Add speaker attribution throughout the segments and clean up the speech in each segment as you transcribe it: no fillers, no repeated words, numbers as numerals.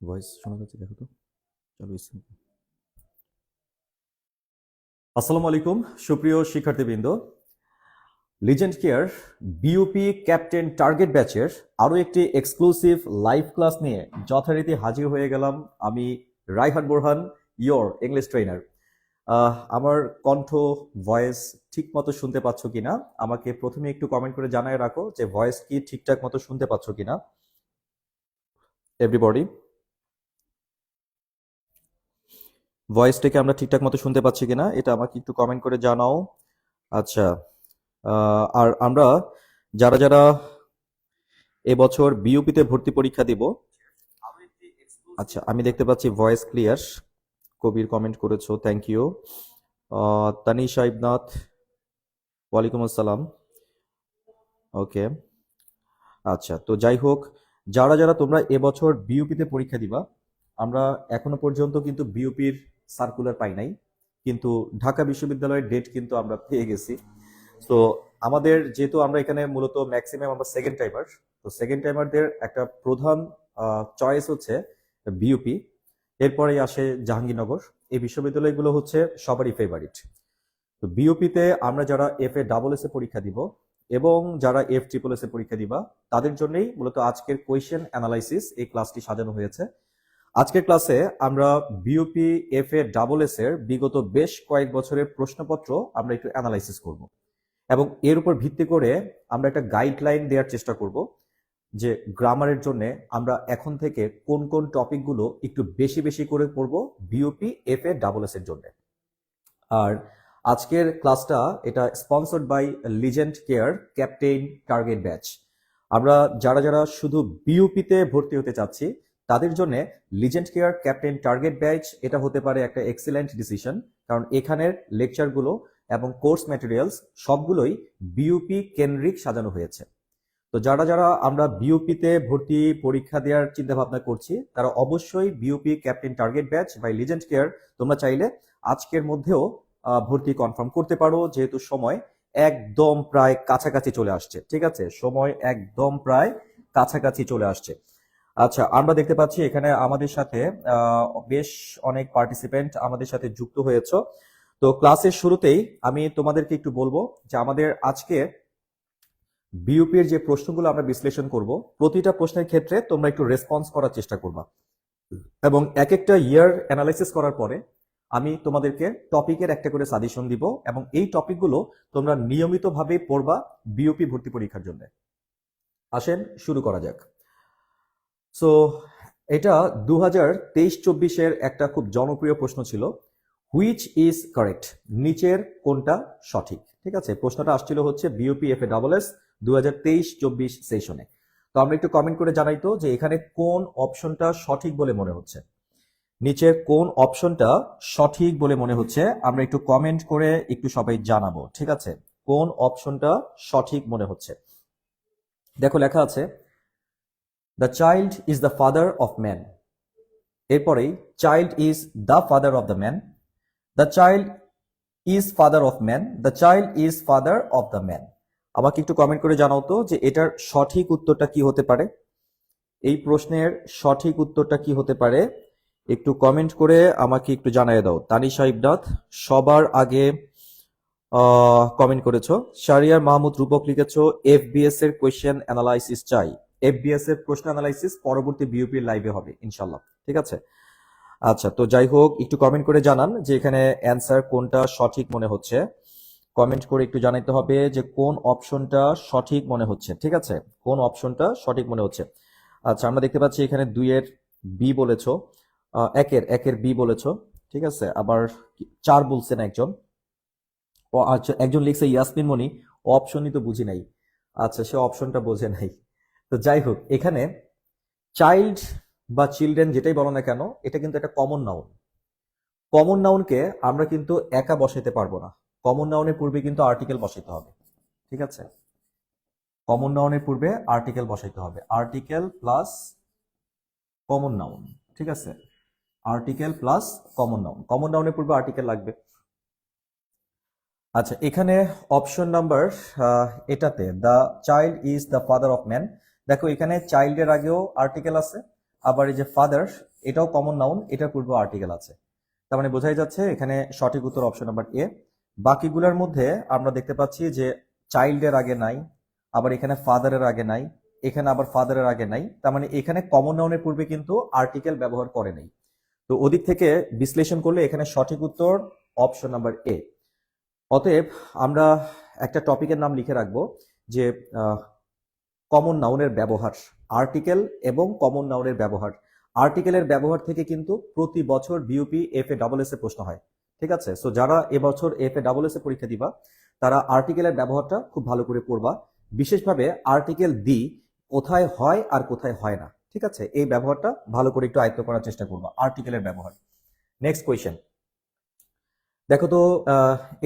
Speaker 1: Voice শোনা যাচ্ছে, দেখো তো। চলো আসসালামু আলাইকুম সুপ্রিয় শিক্ষার্থীবৃন্দ। Legend care BUP captain target ব্যাচের আরও একটি এক্সক্লুসিভ লাইভ ক্লাস নিয়ে যথারীতি হাজির হয়ে গেলাম। আমি Raihan Borhan, your English trainer. আমার কণ্ঠ ভয়েস ঠিক মতো শুনতে পাচ্ছ কিনা আমাকে প্রথমে একটু কমেন্ট করে জানায় রাখো যে ভয়েস কি ঠিকঠাক মতো শুনতে পাচ্ছ কিনা এভরিবডি। ভয়েসটাকে আমরা ঠিকঠাক মতো শুনতে পাচ্ছি কিনা এটা আমাকে একটু কমেন্ট করে জানাও। আচ্ছা, আর আমরা যারা যারা এবছর বিইউপিতে ভর্তি পরীক্ষা দিব, আচ্ছা আমি দেখতে পাচ্ছি ভয়েস ক্লিয়ার। কবির কমেন্ট করেছো, থ্যাংক ইউ। তানিশা ইবনাথ, ওয়ালাইকুম আসসালাম। ওকে, আচ্ছা তো যাই হোক, যারা যারা তোমরা এবছর বিইউপিতে পরীক্ষা দিবা, আমরা এখনো পর্যন্ত কিন্তু বিইউপির সার্কুলার পাই নাই, কিন্তু ঢাকা বিশ্ববিদ্যালয়ের ডেট কিন্তু আমরা পেয়ে গেছি। তো আমাদের যেহেতু আমরা এখানে মূলত ম্যাক্সিমাম আমরা সেকেন্ড টাইমার, তো সেকেন্ড টাইমারদের একটা প্রধান চয়েস হচ্ছে বিইউপি, এরপরেই আসে জাহাঙ্গীরনগর। এই বিশ্ববিদ্যালয়গুলো হচ্ছে সবারই ফেভারিট। তো বিইউপিতে আমরা যারা F A double S A পরীক্ষা দিব এবং যারা এফ ট্রিপল এস এ পরীক্ষা দিবা, তাদের জন্যই মূলত আজকের কোয়েশ্চেন অ্যানালাইসিস এই ক্লাসটি সাজানো হয়েছে। আজকের ক্লাসে আমরা BUP F A double S এর বিগত বেশ কয়েক বছরের প্রশ্নপত্র আমরা একটু অ্যানালাইসিস করব এবং এর উপর ভিত্তি করে আমরা একটা গাইডলাইন দেওয়ার চেষ্টা করব যে গ্রামারের জন্য আমরা এখন থেকে কোন কোন টপিকগুলো একটু বেশি বেশি করে পড়ব BUP F A double S এর জন্য। আর আজকের ক্লাসটা এটা sponsored by Legend Care captain target batch. আমরা যারা যারা শুধু বিইউপিতে ভর্তি হতে চাচ্ছি তাদের জন্য legend Care captain target batch এটা হতে পারে একটা এক্সিলেন্ট ডিসিশন, কারণ এখানের লেকচারগুলো এবং কোর্স ম্যাটেরিয়ালস সবগুলোই বিইউপি কেন্দ্রিক সাজানো হয়েছে। তো যারা যারা আমরা বিইউপিতে ভর্তি পরীক্ষা দেওয়ার চিন্তা ভাবনা করছি তারা অবশ্যই BUP captain target batch by Legend Care তোমরা চাইলে আজকের মধ্যেও ভর্তি কনফার্ম করতে পারো, যেহেতু সময় একদম প্রায় কাছাকাছি চলে আসছে। ঠিক আছে, সময় একদম প্রায় কাছাকাছি চলে আসছে। আচ্ছা, আমরা দেখতে পাচ্ছি এখানে আমাদের সাথে বেশ অনেক পার্টিসিপেন্ট আমাদের সাথে যুক্ত হয়েছে। তো ক্লাসের শুরুতেই আমি তোমাদেরকে একটু বলবো যে আমাদের আজকে বিইউপির যে প্রশ্নগুলো আমরা বিশ্লেষণ করব, প্রতিটা প্রশ্নের ক্ষেত্রে তোমরা একটু রেসপন্স করার চেষ্টা করবা এবং এক একটা ইয়ার অ্যানালাইসিস করার পরে আমি তোমাদেরকে টপিকের একটা করে সাজেশন দিব এবং এই টপিকগুলো তোমরা নিয়মিতভাবে পড়বা বিইউপি ভর্তি পরীক্ষার জন্য। আসেন শুরু করা যাক। সো এটা 2023-24-এর একটা খুব জনপ্রিয় প্রশ্ন ছিল, হুইচ ইজ কারেক্ট, নিচের কোনটা সঠিক। ঠিক আছে, প্রশ্নটা আসছিল হচ্ছে BUP F A double S 2023-24 সেশনে। তো আমরা একটু কমেন্ট করে জানাই তো যে এখানে কোন অপশনটা সঠিক বলে মনে হচ্ছে, নিচের কোন অপশনটা সঠিক বলে মনে হচ্ছে আমরা একটু কমেন্ট করে একটু সবাই জানাবো। ঠিক আছে, কোন অপশনটা সঠিক মনে হচ্ছে। দেখো লেখা আছে the child is the father of man, এরপরেই child is the father of the man, the child is father of man, the child is father of the man. আমাকে একটু কমেন্ট করে জানাও তো যে এটার সঠিক উত্তরটা কি হতে পারে, এই প্রশ্নের সঠিক উত্তরটা কি হতে পারে, একটু কমেন্ট করে আমাকে একটু জানিয়ে দাও। তানিশা ইবনাথ সবার আগে কমেন্ট করেছো। শারিয়ার মাহমুদ রূপক লিখেছো এফবিএস এর কোয়েশ্চেন অ্যানালাইসিস চাই। এফবিএস এর প্রশ্ন অ্যানালাইসিস পরবর্তী বিইউপির লাইভে হবে ইনশাল্লাহ। ঠিক আছে, আচ্ছা তো যাই হোক একটু কমেন্ট করে জানান যে এখানে অ্যান্সার কোনটা সঠিক মনে হচ্ছে। কমেন্ট করে একটু জানাইতে হবে যে কোন অপশনটা সঠিক মনে হচ্ছে। ঠিক আছে, কোন অপশনটা সঠিক মনে হচ্ছে। আচ্ছা আমরা দেখতে পাচ্ছি এখানে 2-এর বি বলেছো, একের বি বলেছো, ঠিক আছে। আবার 4 বলছেন একজন। ও আচ্ছা, একজন লিখছে ইয়াসমিন মনি, অপশনই তো বুঝি নাই। আচ্ছা, সে অপশনটা বোঝে নাই। তো যাই হোক, এখানে চাইল্ড বা চিলড্রেন যেটাই বলো না কেন, এটা কিন্তু একটা কমন নাউন। কমন নাউনকে আমরা কিন্তু একা বসাইতে পারবো না। কমন নাউনের পূর্বে কিন্তু আর্টিকেল বসাইতে হবে, ঠিক আছে। কমন নাউনের পূর্বে আর্টিকেল বসাইতে হবে, আর্টিকেল প্লাস কমন নাউন, ঠিক আছে। Article plus common noun, common নাউনের পূর্বে আর্টিকেল লাগবে। আচ্ছা, এখানে অপশন নাম্বার এটাতে the child is the father of man, দেখো এখানে চাইল্ডের আগেও আর্টিকেল আছে, আবার এই যে ফাদার এটাও কমন নাউন, এটার পূর্বে আর্টিকেল আছে। তার মানে বোঝাই যাচ্ছে এখানে সঠিক উত্তর অপশন নাম্বার এ। বাকিগুলোর মধ্যে আমরা দেখতে পাচ্ছি যে চাইল্ডের আগে নাই, আবার এখানে ফাদারের আগে নাই, এখানে আবার ফাদারের আগে নাই। তার মানে এখানে কমন নাউনের পূর্বে কিন্তু আর্টিকেল ব্যবহার করে নাই। তো ওদিক থেকে বিশ্লেষণ করলে এখানে সঠিক উত্তর অপশন নাম্বার এ। অতএব আমরা একটা টপিকের নাম লিখে রাখবো যে কমন নাউনের ব্যবহার, আর্টিকেল এবং কমন নাউনের ব্যবহার। আর্টিকেলের ব্যবহার থেকে কিন্তু প্রতি বছর BUP FA double S A প্রশ্ন হয়, ঠিক আছে। সো যারা এবছর এফএ ডাবল এস এ পরীক্ষা দিবা, তারা আর্টিকেলের ব্যবহারটা খুব ভালো করে পড়বা। বিশেষভাবে আর্টিকেল দি কোথায় হয় আর কোথায় হয় না, ঠিক আছে, এই ব্যবহারটা ভালো করে একটু আয়ত্ত করার চেষ্টা করবা, আর্টিকেলের ব্যবহার। নেক্সট কোয়েশ্চেন দেখো তো,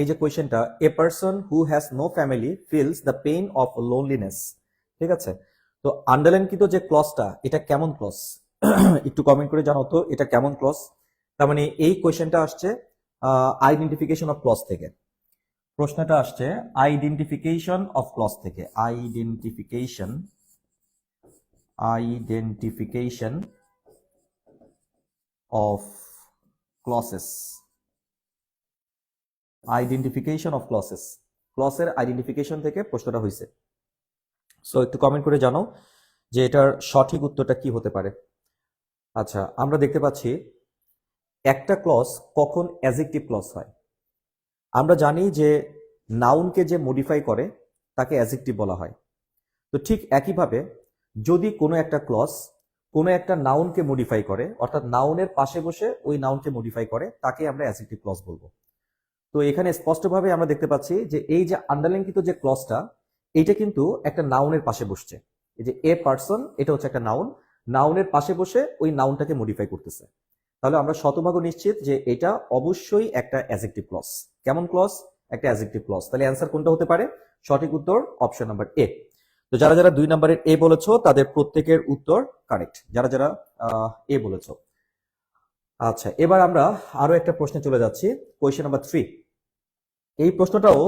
Speaker 1: এই যে কোয়েশ্চেনটা, a person who has no family feels the pain of loneliness, ঠিক আছে। তো আন্ডারলাইনকৃত যে ক্লজটা, এটা কেমন ক্লজ? একটু কমেন্ট করে জানাও তো এটা কেমন ক্লজ। তার মানে এই কোয়েশ্চেনটা আসছে আইডেন্টিফিকেশন অফ ক্লজ থেকে, প্রশ্নটা আসছে আইডেন্টিফিকেশন অফ ক্লজ থেকে, identification of clauses, identification of clauses, ক্লসের আইডেন্টিফিকেশন থেকে প্রশ্নটা হয়েছে। সো একটু কমেন্ট করে জানাও যে এটার সঠিক উত্তরটা কি হতে পারে। আচ্ছা, আমরা দেখতে পাচ্ছি একটা ক্লজ কখন অ্যাডজেক্টিভ ক্লজ হয়। আমরা জানি যে নাউনকে যে মডিফাই করে তাকে অ্যাডজেক্টিভ বলা হয়। তো ঠিক একইভাবে যদি কোনো একটা ক্লজ কোনো একটা নাউনকে মডিফাই করে, অর্থাৎ নাউনের পাশে বসে ওই নাউনকে মডিফাই করে, তাকে আমরা অ্যাডজেক্টিভ ক্লজ বলবো। তো এখানে স্পষ্টভাবে আমরা দেখতে পাচ্ছি যে এই যে আন্ডারলাইনকৃত যে ক্লজটা, এইটা কিন্তু একটা নাউনের পাশে বসছে। এই যে এ পারসন, এটা হচ্ছে একটা নাউন, নাউনের পাশে বসে ওই নাউনটাকে মডিফাই করতেছে। তাহলে আমরা শতভাগ নিশ্চিত যে এটা অবশ্যই একটা অ্যাডজেক্টিভ ক্লজ। কেমন ক্লজ? একটা অ্যাডজেক্টিভ ক্লজ। তাহলে অ্যান্সার কোনটা হতে পারে? সঠিক উত্তর অপশন নাম্বার এ। তো যারা যারা 2 নম্বরের এ বলেছো তাদের প্রত্যেকের উত্তর কারেক্ট, যারা যারা এ বলেছো। আচ্ছা, এবার আমরা আরো একটা প্রশ্নে চলে যাচ্ছি, কোয়েশ্চেন নাম্বার 3। এই প্রশ্নটাও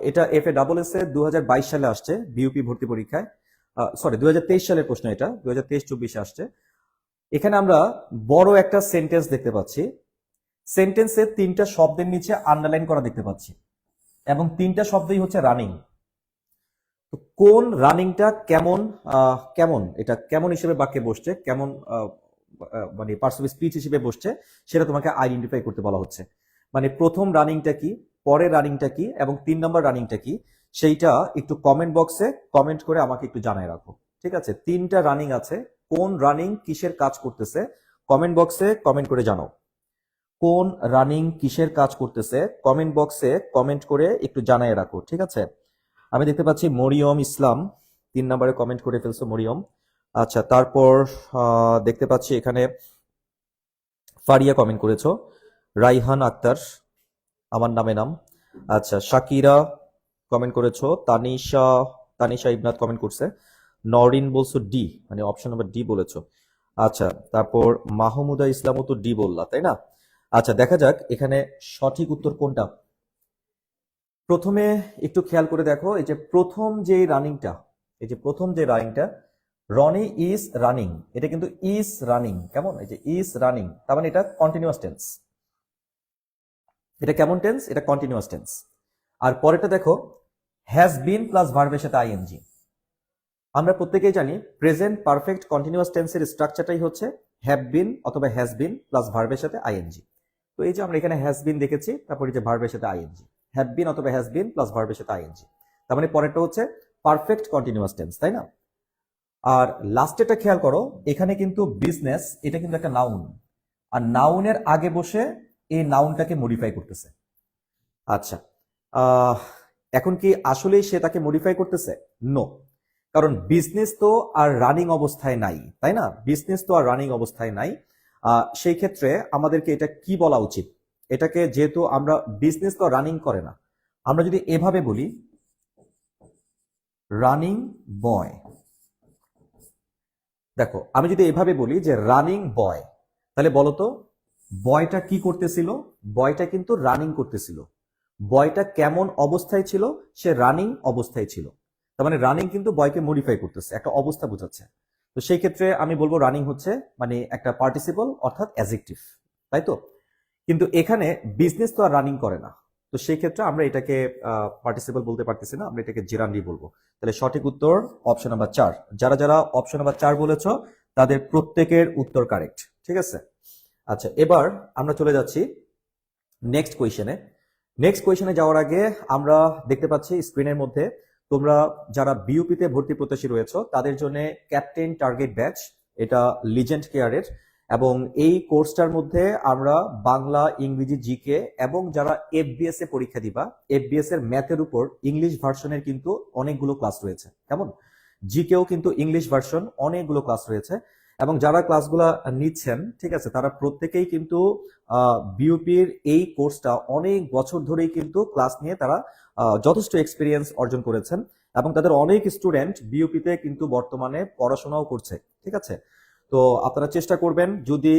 Speaker 1: এটা এফএ ডাবল এস এ 2022 সালে আসছে বিইউপি ভর্তি পরীক্ষায়, সরি 2023 সালের প্রশ্ন, এটা 2023-24 আসছে। এখানে আমরা বড় একটা সেন্টেন্স দেখতে পাচ্ছি, সেন্টেন্সে 3টা শব্দের নিচে আন্ডারলাইন করা দেখতে পাচ্ছি, এবং 3টা শব্দই হচ্ছে রানিং। তো কোন রানিংটা কেমন কেমন এটা কেমন হিসেবে বাক্যে বসছে, কেমন মানে পার্টস অফ স্পিচ হিসেবে বসছে, সেটা তোমাকে আইডেন্টিফাই করতে বলা হচ্ছে। মানে প্রথম রানিংটা কি, পরের রানিংটা কি, এবং 3 নম্বর রানিংটা কি, সেইটা একটু কমেন্ট বক্সে কমেন্ট করে আমাকে একটু জানায় রাখো, ঠিক আছে। 3টা রানিং আছে, কোন রানিং কিসের কাজ করতেছে কমেন্ট বক্সে কমেন্ট করে জানাও। কোন রানিং কিসের কাজ করতেছে কমেন্ট বক্সে কমেন্ট করে একটু জানায় রাখো, ঠিক আছে। আমি দেখতে পাচ্ছি মরিয়ম ইসলাম 3 নম্বরে কমেন্ট করে ফেলছো, মরিয়ম। আচ্ছা, তারপর দেখতে পাচ্ছি এখানে ফারিয়া কমেন্ট করেছো, রাইহান আক্তার আমার নামে নাম। আচ্ছা, শাকিরা কমেন্ট করেছো, তানিশা ইবনাত কমেন্ট করছে, নরিন বলছো ডি, মানে অপশন নাম্বার ডি বলেছো। আচ্ছা, তারপর মাহমুদা ইসলামও তো ডি বললা, তাই না? আচ্ছা, দেখা যাক এখানে সঠিক উত্তর কোনটা। প্রথমে একটু খেয়াল করে দেখো, এই যে প্রথম যে রানিংটা, রনি ইজ রানিং, এটা কিন্তু ইজ রানিং, কেমন? এই যে ইজ রানিং, তার মানে এটা কন্টিনিউয়াস টেন্স। এটা কেমন টেন্স? এটা কন্টিনিউয়াস টেন্স। আর পরেরটা দেখো, হ্যাজ বিন প্লাস ভার্বের সাথে আইএনজি। আমরা প্রত্যেকেই জানি প্রেজেন্ট পারফেক্ট কন্টিনিউয়াস টেন্সের স্ট্রাকচারটাই হচ্ছে হ্যাভ বিন অথবা হ্যাজ বিন প্লাস ভার্বের সাথে আইএনজি। তো এই যে আমরা এখানে হ্যাজ বিন দেখেছি, তারপরে যে ভার্বের সাথে আইএনজি, হ্যাভ বিন অথবা হ্যাজ বিন প্লাস ভার্বের সাথে আইএনজি, তার মানে পরেরটা হচ্ছে পারফেক্ট কন্টিনিউয়াস টেন্স, তাই না? আর লাস্টেরটা খেয়াল করো, এখানে কিন্তু বিজনেস, এটা কিন্তু একটা নাউন, আর নাউনের আগে বসে এই নাউনটাকে মডিফাই করতেছে। আচ্ছা, এখন কি আসলেই সে তাকে মডিফাই করতেছে? নো, কারণ বিজনেস তো আর রানিং অবস্থায় নাই, তাই না? বিজনেস তো আর রানিং অবস্থায় নাই। সেই ক্ষেত্রে আমাদেরকে এটা কি বলা উচিত? এটাকে যেহেতু আমরা বিজনেস তো রানিং করে না, আমরা যদি এভাবে বলি রানিং বয়, দেখো আমি যদি এভাবে বলি যে রানিং বয়, তাহলে বলতো বয়টা কি করতেছিল? বয়টা কিন্তু রানিং করতেছিল। বয়টা কেমন অবস্থায় ছিল? সে রানিং অবস্থায় ছিল। তার মানে রানিং কিন্তু বয়কে মডিফাই করতেছে, একটা অবস্থা বোঝাচ্ছে। তো সেই ক্ষেত্রে আমি বলবো রানিং হচ্ছে মানে একটা পার্টিসিপল অর্থাৎ অ্যাডজেক্টিভ, তাই তো? কিন্তু এখানে বিজনেস তো আর রানিং করে না, তো সেই ক্ষেত্রে আমরা এটাকে পার্টিসিপল বলতে পারতেছি না, আমরা এটাকে জেরান্ডি বলবো। তাহলে সঠিক উত্তর অপশন নাম্বার 4। যারা যারা অপশন নাম্বার 4 বলেছো তাদের প্রত্যেকের উত্তর কারেক্ট, ঠিক আছে? আচ্ছা, এবার আমরা চলে যাচ্ছি নেক্সট কোয়েশনে। নেক্সট কোয়েশনে যাওয়ার আগে আমরা দেখতে পাচ্ছি স্ক্রিনের মধ্যে তোমরা যারা বিইউপিতে ভর্তি প্রত্যাশী রয়েছে তাদের জন্য ক্যাপ্টেন টার্গেট ব্যাচ, এটা লিজেন্ড কেয়ারের, এবং এই কোর্সটার মধ্যে আমরা বাংলা, ইংরেজি, জিকে এবং যারা এফবিএস এ পরীক্ষা দিবা, এফবিএস এর ম্যাথের উপর ইংলিশ ভার্সনের কিন্তু অনেকগুলো ক্লাস রয়েছে, কেমন? জিকেও কিন্তু ইংলিশ ভার্সন অনেকগুলো ক্লাস রয়েছে, এবং যারা ক্লাসগুলা নিচ্ছেন, ঠিক আছে, তারা প্রত্যেকেই কিন্তু বিইউপির এই কোর্সটা অনেক বছর ধরেই কিন্তু ক্লাস নিয়ে তারা যথেষ্ট এক্সপিরিয়েন্স অর্জন করেছেন, এবং তাদের অনেক স্টুডেন্ট বিইউপিতে কিন্তু বর্তমানে পড়াশোনাও করছে, ঠিক আছে? তো আপনারা চেষ্টা করবেন, যদি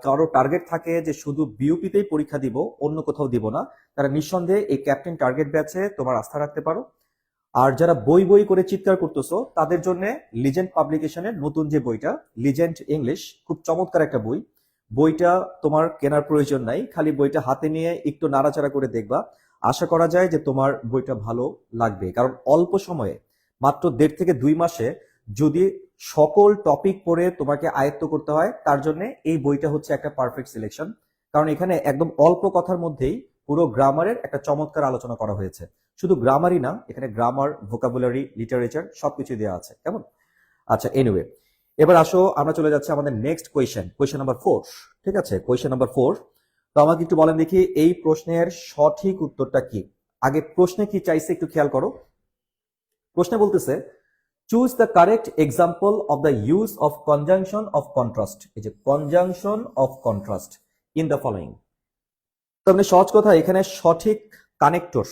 Speaker 1: কারো টার্গেট থাকে যে শুধু বিইউপিতেই পরীক্ষা দিব, অন্য কোথাও দিব না, তারা নিঃসন্দেহে এই ক্যাপ্টেন টার্গেট ব্যাচে তোমার আস্থা রাখতে পারো। আর যারা বই বই করে চিৎকার করতেছো তাদের জন্য লিজেন্ড পাবলিকেশনের নতুন যে বইটা লিজেন্ড ইংলিশ, খুব চমৎকার একটা বই। বইটা তোমার কেনার প্রয়োজন নাই, খালি বইটা হাতে নিয়ে একটু নাড়াচাড়া করে দেখবা, আশা করা যায় যে তোমার বইটা ভালো লাগবে। কারণ অল্প সময়ে, মাত্র 1.5 থেকে 2 মাসে যদি সকল টপিক পড়ে তোমাকে আয়ত্ত করতে হয়, তার জন্য এই বইটা হচ্ছে একটা পারফেক্ট সিলেকশন। কারণ এখানে একদম অল্প কথার মধ্যেই পুরো গ্রামারের একটা চমৎকার আলোচনা করা হয়েছে। শুধু গ্রামারই না, এখানে গ্রামার, ভোকাবুলারি, লিটারেচার সবকিছু দেওয়া আছে, কেমন? আচ্ছা, এনিওয়ে, এবার আসো আমরা চলে যাচ্ছি আমাদের নেক্সট কোয়েশ্চেন, কোয়েশ্চেন নাম্বার 4, ঠিক আছে? Question number 4। তো আমাকে একটু বলেন দেখি এই প্রশ্নের সঠিক উত্তরটা কি। আগে প্রশ্নে কি চাইছে একটু খেয়াল করো। প্রশ্নে বলতেছে choose the correct example of the use of conjunction of contrast. এই যে conjunction of contrast in the following. তো মানে সহজ কথা, এখানে সঠিক কানেক্টর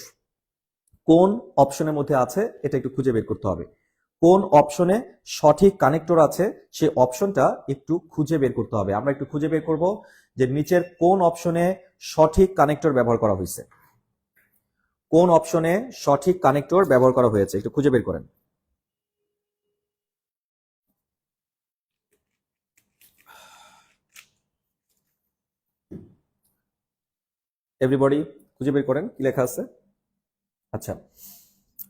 Speaker 1: কোন অপশনের মধ্যে আছে এটা একটু খুঁজে বের করতে হবে। কোন অপশনে সঠিক কানেক্টর আছে সেই অপশনটা একটু খুঁজে বের করতে হবে। আমরা একটু খুঁজে বের করব যে নিচের কোন অপশনে সঠিক কানেক্টর ব্যবহার করা হয়েছে। কোন অপশনে সঠিক কানেক্টর ব্যবহার করা হয়েছে একটু খুঁজে বের করেন। এভরিবডি খুঁজে বের করেন কি লেখা আছে। আচ্ছা,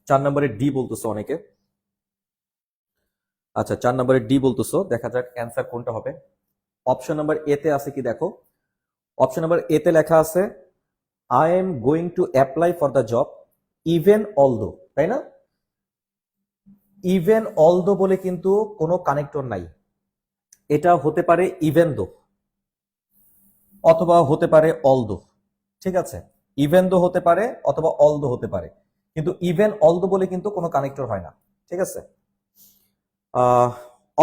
Speaker 1: 4 নম্বরে ডি বলতেছো অনেকে। আচ্ছা, 4 নম্বরে ডি বলতেছো, দেখা যাক অ্যান্সার কোনটা হবে। অপশন নাম্বার এ তে আছে কি দেখো। অপশন নাম্বার এ তে লেখা আছে I am going to apply for the job even although, তাই না? ইভেন অলদো বলে কিন্তু কোনো কানেক্টর নাই। এটা হতে পারে ইভেন দো অথবা হতে পারে অলদো, ঠিক আছে? ইভেন দো হতে পারে অথবা অলদো হতে পারে, কিন্তু ইভেন অলদো বলে কিন্তু কোনো কানেক্টর হয় না, ঠিক আছে?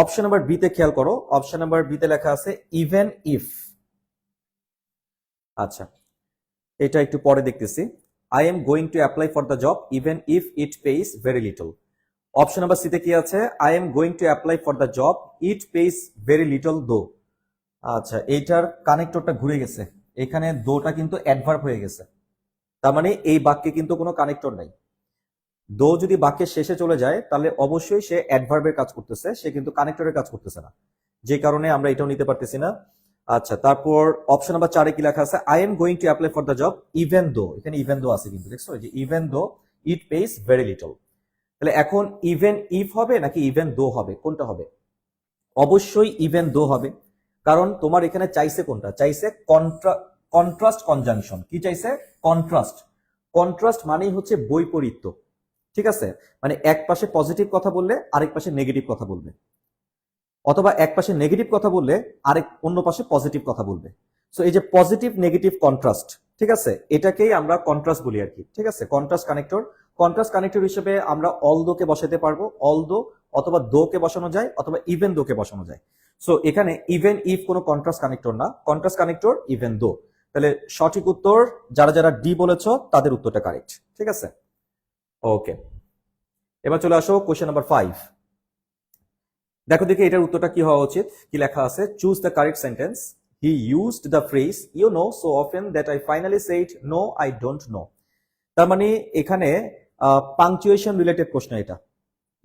Speaker 1: অপশন নাম্বার বি তে খেয়াল করো। অপশন নাম্বার বি তে লেখা আছে ইভেন ইফ। আচ্ছা, এটা একটু পরে দেখতেছি। I am going to apply for the job even if it pays very little. Option number C তে কি আছে? I am going to apply for the job it pays very little though. আচ্ছা, এইটার কানেক্টরটা ঘুরে গেছে, এখানে দোটা কিন্তু অ্যাডভার্ব হয়ে গেছে, তার মানে এই বাক্যে কিন্তু কোনো কানেক্টর নাই। দো যদি বাক্যের শেষে চলে যায় তাহলে অবশ্যই সে অ্যাডভার্বের কাজ করতেছে, সে কিন্তু কানেক্টরের কাজ করতেছে না, যে কারণে আমরা এটাও নিতে পারতেছি না। আচ্ছা, তারপর অপশন নাম্বার 4 এ কি লেখা আছে? I am going to apply for the job even though. এখানে ইভেন দো আছে কিন্তু, দেখছো যে ইভেন দো ইট পেইস ভেরি লিটল। তাহলে এখন ইভেন ইফ হবে নাকি ইভেন দো হবে, কোনটা হবে? অবশ্যই ইভেন দো হবে, কারণ তোমার এখানে চাইছে কোনটা? চাইছে কন্ট্রাস্ট কনজাংশন। কি চাইছে? কন্ট্রাস্ট। কন্ট্রাস্ট মানেই হচ্ছে বৈপরীত্য, ঠিক আছে? মানে এক পাশে পজিটিভ কথা বললে আরেক পাশে নেগেটিভ কথা বলবে, অথবা এক পাশে নেগেটিভ কথা বললে আরেক অন্য পাশে পজিটিভ কথা বলবে। সো এই যে পজিটিভ নেগেটিভ কন্ট্রাস্ট, ঠিক আছে, এটাকেই আমরা কন্ট্রাস্ট বলি আর কি, ঠিক আছে, কন্ট্রাস্ট কানেক্টর। কন্ট্রাস্ট কানেক্টর হিসেবে আমরা অল দো কে বসাতে পারবো, অল দো অথবা দো কে বসানো যায়, অথবা ইভেন দো কে বসানো যায়। সো এখানে ইভেন ইফ কোনো কন্ট্রাস্ট কানেক্টর না, কন্ট্রাস্ট কানেক্টর ইভেন দো। তাহলে সঠিক উত্তর যারা যারা ডি বলেছো তাদের উত্তরটা কারেক্ট, ঠিক আছে। ওকে, এবার চলে আসো কোশ্চেন নাম্বার 5। দেখো দেখি এটার উত্তরটা কি হওয়া উচিত। কি লেখা আছে? Choose the correct sentence. He used the phrase you know so often that I finally said no I don't know. তার মানে এখানে পাংচুয়েশন রিলেটেড প্রশ্ন এটা,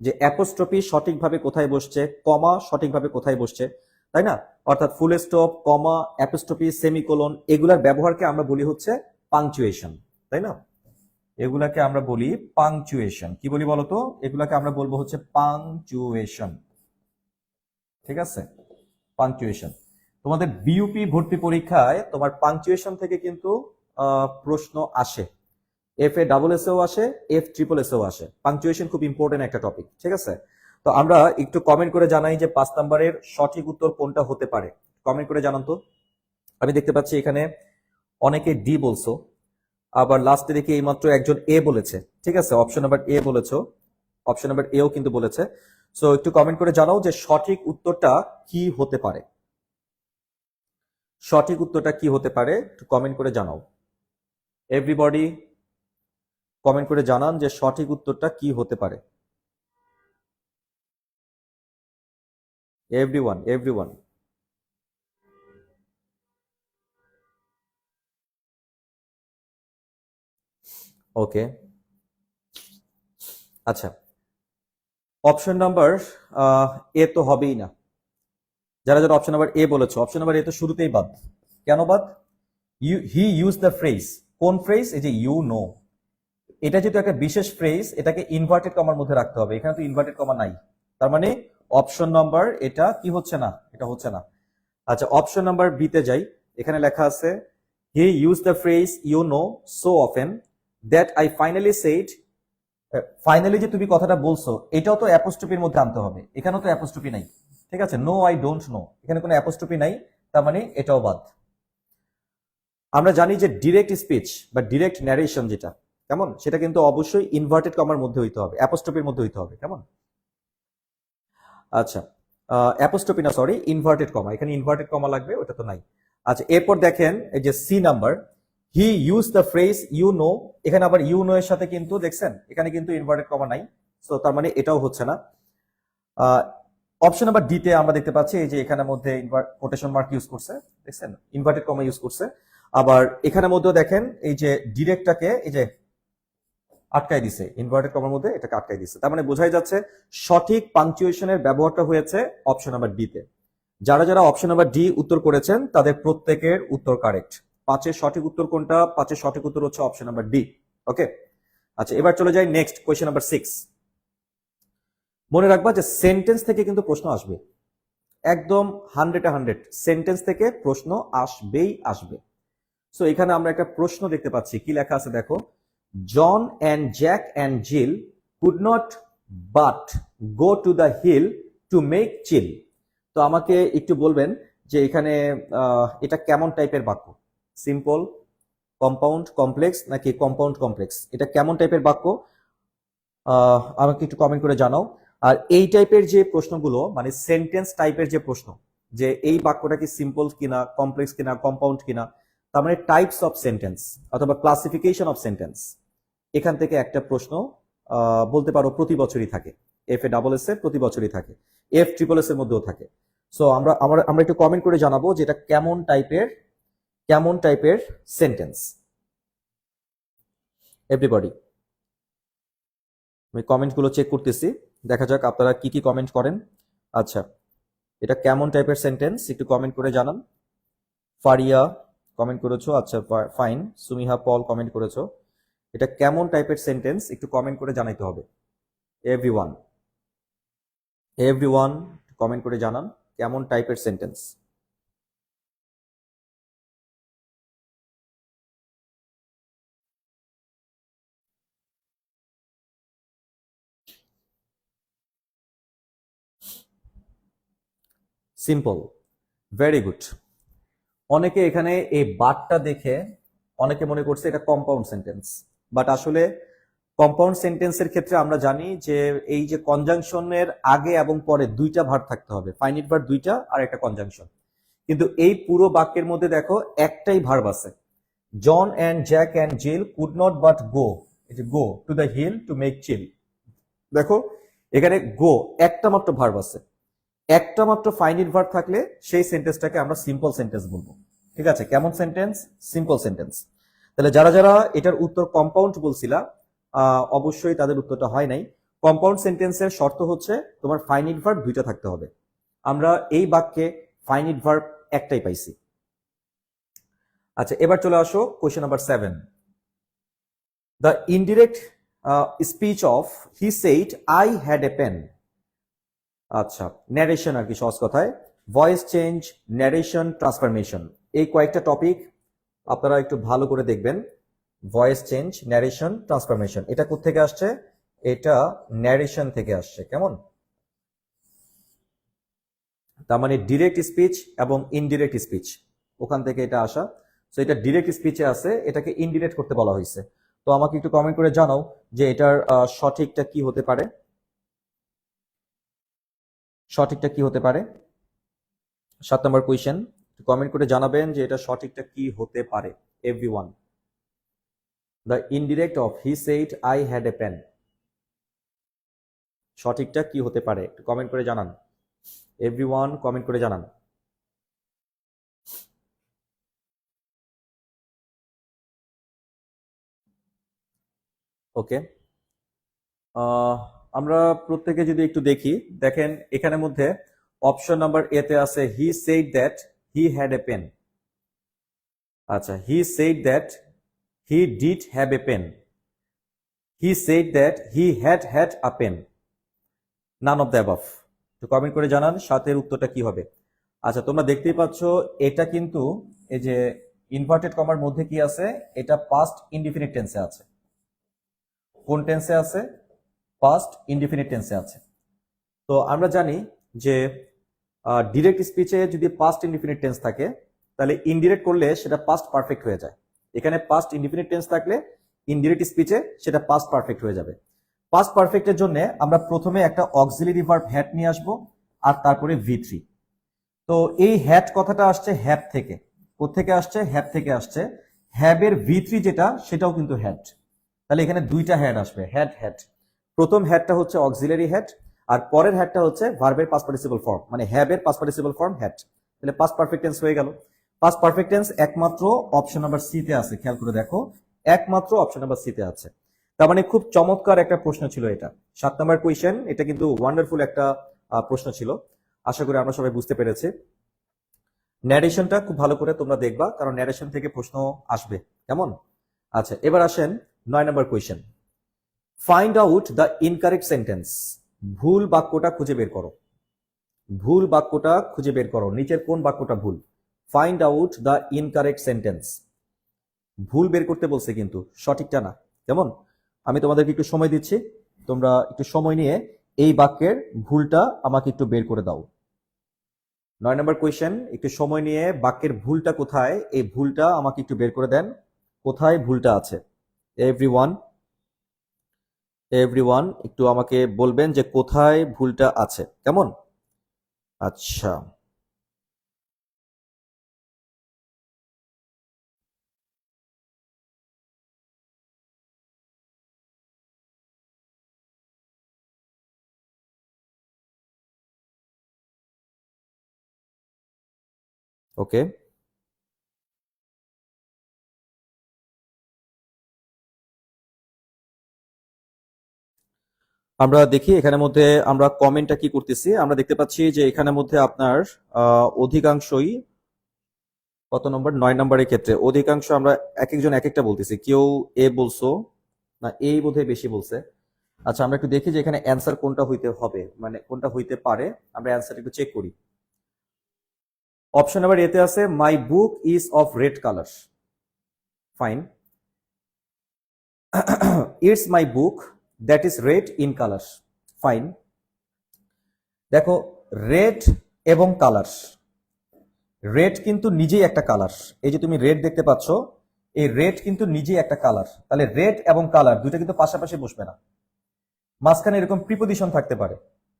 Speaker 1: যে অ্যাপোস্ট্রফি সঠিকভাবে কোথায় বসছে, কমা সঠিকভাবে কোথায় বসছে, তাই না? অর্থাৎ ফুল স্টপ, কমা, অ্যাপোস্ট্রফি, সেমিকোলন, এগুলার ব্যবহারকে আমরা বলি হচ্ছে পাংচুয়েশন, তাই না? এগুলাকে আমরা বলি পাংচুয়েশন। কি বলি বলতো? এগুলাকে আমরা বলবো হচ্ছে পাংচুয়েশন, ঠিক আছে, পাংচুয়েশন। তোমাদের বিইউপি ভর্তি পরীক্ষায় তোমার পাংচুয়েশন থেকে কিন্তু প্রশ্ন আসে, এফ এ ডাবল এসেও আসে, এফ ট্রিপল এসেও আসে। পাংচুয়েশন খুব ইম্পর্টেন্ট একটা টপিক, ঠিক আছে। তো আমরা একটু কমেন্ট করে জানাই যে 5 নাম্বারের সঠিক উত্তর কোনটা হতে পারে, কমেন্ট করে জানান তো। আমি দেখতে পাচ্ছি এখানে অনেকে ডি বলছো, আবার লাস্টে দেখি এইমাত্র একজন এ বলেছে, ঠিক আছে, অপশন নাম্বার এ বলেছো, অপশন নাম্বার এও কিন্তু বলেছে। সো একটু কমেন্ট করে জানাও যে সঠিক উত্তরটা কি হতে পারে, সঠিক উত্তরটা কি হতে পারে, একটু কমেন্ট করে জানাও। এভরিবডি কমেন্ট করে জানান যে সঠিক উত্তরটা কি হতে পারে। Everyone, everyone. ওকে, আচ্ছা, অপশন নাম্বার এ তো হবেই না। যারা যারা অপশন নাম্বার এ বলেছো, অপশন নাম্বার এ তো শুরুতেই বাদ। কেন বাদ? হি ইউজ দ্য ফ্রেজ, কোন ফ্রেজ? এই যে ইউ নো, এটা যেহেতু একটা বিশেষ ফ্রেজ, এটাকে ইনভার্টেড কমার মধ্যে রাখতে হবে, এখানে তো ইনভার্টেড কমা নাই, তার মানে অপশন নাম্বার এটা কি হচ্ছে না, এটা হচ্ছে না। আচ্ছা, অপশন নাম্বার বি তে যাই। এখানে লেখা আছে he use the phrase you know so often that I finally said. Finally যে তুমি কথাটা বলছো এটাও তো অ্যাপোস্ট্রফির মধ্যে আনতে হবে, এখানেও তো অ্যাপোস্ট্রফি নাই, ঠিক আছে, নো আই ডোন্ট নো, এখানে কোনো অ্যাপোস্ট্রফি নাই, তার মানে এটাও বাদ। আমরা জানি যে ডিরেক্ট স্পিচ বা ডিরেক্ট ন্যারেশন যেটা, কেমন, সেটা কিন্তু অবশ্যই ইনভার্টেড কমার মধ্যে হইতে হবে, অ্যাপোস্ট্রফির মধ্যে হইতে হবে, কেমন। আচ্ছা, অ্যাপোস্ট্রফি না, সরি, ইনভার্টেড কমা, এখানে ইনভার্টেড কমা লাগবে, ওটা তো নাই। আচ্ছা, এরপর দেখেন এই যে C number, he use the phrase you know, এখানে আবার ইউ নো এর সাথে কিন্তু দেখছেন এখানে কিন্তু ইনভার্টেড কমা নাই, সো তার মানে এটাও হচ্ছে না। অপশন নাম্বার ডি তে আমরা দেখতে পাচ্ছি এই যে এখানের মধ্যে কোটেশন মার্ক ইউজ করছে, দেখছেন, ইনভার্টেড কমা ইউজ করছে। আবার এখানের মধ্যেও দেখেন এই যে ডিরেক্টটাকে এই যে আটকাই দিছে, ইনভার্টেড কমার মধ্যে এটাকে আটকাই দিছে, তার মানে বোঝাই যাচ্ছে সঠিক পাংচুয়েশনের ব্যবহারটা হয়েছে অপশন নাম্বার ডি তে। যারা যারা অপশন নাম্বার ডি উত্তর করেছেন তাদের প্রত্যেকের উত্তর কারেক্ট। 5-এর সঠিক উত্তর কোনটা? 5-এর সঠিক উত্তর হচ্ছে অপশন নাম্বার ডি। ওকে, আচ্ছা, এবার চলে যাই নেক্সট কোয়েশ্চেন নাম্বার 6। মনে রাখবা যে সেন্টেন্স থেকে কিন্তু প্রশ্ন আসবে, একদম 100-100 সেন্টেন্স থেকে প্রশ্ন আসবেই আসবে। সো এখানে আমরা একটা প্রশ্ন দেখতে পাচ্ছি, কি লেখা আছে দেখো, John and Jack and Jill could not but go to the hill to make chill. তো আমাকে একটু বলবেন যে এখানে এটা কেমন টাইপের বাক্য, সিম্পল, কম্পাউন্ড, কমপ্লেক্স, নাকি কম্পাউন্ড কমপ্লেক্স, এটা কেমন টাইপের বাক্য আমাকে একটু কমেন্ট করে জানাও। আর এই টাইপের যে প্রশ্নগুলো মানে সেন্টেন্স টাইপের যে প্রশ্ন, যে এই বাক্যটা কি সিম্পল কিনা, কমপ্লেক্স কিনা, কম্পাউন্ড কিনা, তার মানে টাইপস অফ সেন্টেন্স অথবা ক্লাসিফিকেশন অফ সেন্টেন্স, এখান থেকে একটা প্রশ্ন বলতে পারো প্রতি বছরই থাকে, F A double S A প্রতি বছরই থাকে, এফ ট্রিপল এস এর মধ্যেও থাকে। সো আমরা একটু কমেন্ট করে জানাবো যে এটা কেমন টাইপের সেন্টেন্স। এভরিবডি, আমি কমেন্টগুলো চেক করতেছি, দেখা যাক আপনারা কি কি কমেন্ট করেন। আচ্ছা, এটা কেমন টাইপের সেন্টেন্স একটু কমেন্ট করে জানান। ফারিয়া কমেন্ট করেছো, আচ্ছা ফাইন। সুমিহা পল কমেন্ট করেছো, এটা কেমন টাইপের সেন্টেন্স একটু কমেন্ট করে জানাইতে হবে। এভরিওয়ান, এভরিওয়ান কমেন্ট করে জানান কেমন টাইপের সেন্টেন্স। Simple, very good. অনেকে এখানে এই বাটটা দেখে অনেকে মনে করছে এটা কম্পাউন্ড সেন্টেন্স, বাট আসলে কম্পাউন্ড সেন্টেন্সের ক্ষেত্রে আমরা জানি যে এই যে কনজাংশনের আগে এবং পরে দুইটা ভার্ব থাকতে হবে, ফাইনিট ভার্ব দুইটা আর একটা কনজাংশন। কিন্তু এই পুরো বাক্যের মধ্যে দেখো একটাই ভার্ব আছে, John and Jack and Jill could not but go, এই যে go to the hill to make chill. দেখো এখানে গো একটা মাত্র ভার্ব আছে, একটা মাত্র ফাইনিট ভার্ব থাকলে সেই সেন্টেন্সটাকে আমরা সিম্পল সেন্টেন্স বলবো। ঠিক আছে, কেমন সেন্টেন্স? Simple sentence. তাহলে যারা যারা এটার উত্তর কম্পাউন্ড বলছিলা, অবশ্যই তাদের উত্তরটা হয় নাই। কম্পাউন্ড সেন্টেন্সের শর্ত হচ্ছে তোমার ফাইনিট ভার্ব দুইটা থাকতে হবে। আমরা এই বাক্যে ফাইনিট ভার্ব একটাই পাইছি। আচ্ছা, এবার চলে আসো question number 7। The indirect speech of he said I had a pen. আচ্ছা, ন্যারেশন আর কি, সহজ কথায় ভয়েস চেঞ্জ, ন্যারেশন, ট্রান্সফরমেশন, এই কয়েকটা টপিক আপনারা একটু ভালো করে দেখবেন। ভয়েস চেঞ্জ, ন্যারেশন, ট্রান্সফরমেশন, এটা কোত্থেকে আসছে? এটা ন্যারেশন থেকে আসছে। কেমন? তার মানে ডিরেক্ট স্পিচ এবং ইনডিরেক্ট স্পিচ, ওখান থেকে এটা আসা। তো এটা ডিরেক্ট স্পিচে আছে, এটাকে ইনডিরেক্ট করতে বলা হয়েছে। তো আমাকে একটু কমেন্ট করে জানাও যে এটার সঠিকটা কি হতে পারে। সঠিকটা কি হতে পারে? 7 নম্বর কোয়েশ্চেন, কমেন্ট করে জানাবেন যে এটা সঠিকটা কি হতে পারে। Everyone, the indirect of he said I had a pen, সঠিকটা কি হতে পারে? একটু কমেন্ট করে জানান। এভরিওয়ান কমেন্ট করে জানান। ওকে, আমরা প্রত্যেকে যদি একটু দেখি, দেখেন এখানের মধ্যে অপশন নাম্বার এ তে আছে he said that he had a pen. আচ্ছা, he said that he did have a pen, he said that he had a pen, none of the above. তো কমেন্ট করে জানান 7 উত্তরটা কি হবে। আচ্ছা, তোমরা দেখতেই পাচ্ছ এটা কিন্তু এই যে ইনভার্টেড কমার মধ্যে কি আছে, এটা পাস্ট ইনডিফিনিট টেন্সে আছে। কোন টেন্সে আছে? পাস্ট ইনডিফিনিট টেন্সে আছে। তো আমরা জানি যে ডিরেক্ট স্পিচে যদি পাস্ট ইনডিফিনিট টেন্স থাকে তাহলে ইনডিরেক্ট করলে সেটা পাস্ট পারফেক্ট হয়ে যায়। এখানে পাস্ট ইনডিফিনিট টেন্স থাকলে ইনডিরেক্ট স্পিচে সেটা পাস্ট পারফেক্ট হয়ে যাবে। পাস্ট পারফেক্টের জন্য আমরা প্রথমে একটা অক্সিলারি ভার্ব হ্যাড নিয়ে আসবো আর তারপরে V3। তো এই হ্যাড কথাটা আসছে হ্যাভ থেকে। কোত্থেকে আসছে? হ্যাভ থেকে আসছে। হ্যাবের V3 যেটা, সেটাও কিন্তু হ্যাড। তাহলে এখানে দুইটা হ্যাড আসবে, হ্যাড হ্যাড। প্রথম হ্যাডটা হচ্ছে অক্সিলারি হ্যাড, আর পরের হ্যাডটা হচ্ছে ভার্বের পাস্ট পার্টিসিপল ফর্ম, মানে হ্যাবের পাস্ট পার্টিসিপল ফর্ম হ্যাড। তাহলে পাস্ট পারফেক্ট টেন্স হয়ে গেল। পাস্ট পারফেক্ট টেন্স একমাত্র অপশন নাম্বার সি তে আছে, খেয়াল করে দেখো, একমাত্র অপশন নাম্বার সি তে আছে। তার মানে খুব চমৎকার একটা প্রশ্ন ছিল এটা। 7 নম্বর কোয়েশ্চেন, এটা কিন্তু ওয়ান্ডারফুল একটা প্রশ্ন ছিল। আশা করি আমরা সবাই বুঝতে পেরেছি। ন্যারেশনটা খুব ভালো করে তোমরা দেখবা, কারণ ন্যারেশন থেকে প্রশ্ন আসবে। কেমন? আচ্ছা, এবার আসেন 9 নম্বর question. Find out the incorrect sentence. ভুল বাক্যটা খুঁজে বের করো। ভুল বাক্যটা খুঁজে বের করো, নিচের কোন বাক্যটা ভুল? Find out the incorrect sentence. ভুল বের করতে বলছে, কিন্তু সঠিকটা না। কেমন? আমি তোমাদেরকে একটু সময় দিচ্ছি, তোমরা একটু সময় নিয়ে এই বাক্যের ভুলটা আমাকে একটু বের করে দাও। 9 নম্বর কোয়েশ্চেন, একটু সময় নিয়ে বাক্যের ভুলটা কোথায়, এই ভুলটা আমাকে একটু বের করে দেন। কোথায় ভুলটা আছে? এভরিওয়ান, এভরিওয়ান একটু আমাকে বলবেন যে কোথায় ভুলটা আছে। কেমন? আচ্ছা, ওকে। আমরা দেখি এখানের মধ্যে আমরা কমেন্টটা কি করতেছি। আমরা দেখতে পাচ্ছি যে এখানের মধ্যে আপনার অধিকাংশই, কত নম্বর? 9 নম্বরের ক্ষেত্রে অধিকাংশ আমরা এক একজন এক একটা বলতেছি। কেউ এ বলছো না, এই বোধহয় বেশি বলছে। আচ্ছা, আমরা একটু দেখি যে এখানে অ্যান্সার কোনটা হইতে হবে, মানে কোনটা হইতে পারে। আমরা অ্যান্সার একটু চেক করি। অপশন নাম্বার এতে আছে my book is of red colour. Fine. It's my book that is red in colour. Fine. দেখো, রেড এবং কালার, রেড কিন্তু নিজেই একটা কালার। এই যে তুমি রেড দেখতে পাচ্ছ, এই রেড কিন্তু নিজেই একটা কালার। তাহলে রেড এবং কালার দুইটা কিন্তু পাশাপাশি বসবে না, মাঝখানে এরকম প্রিপোজিশন থাকতে পারে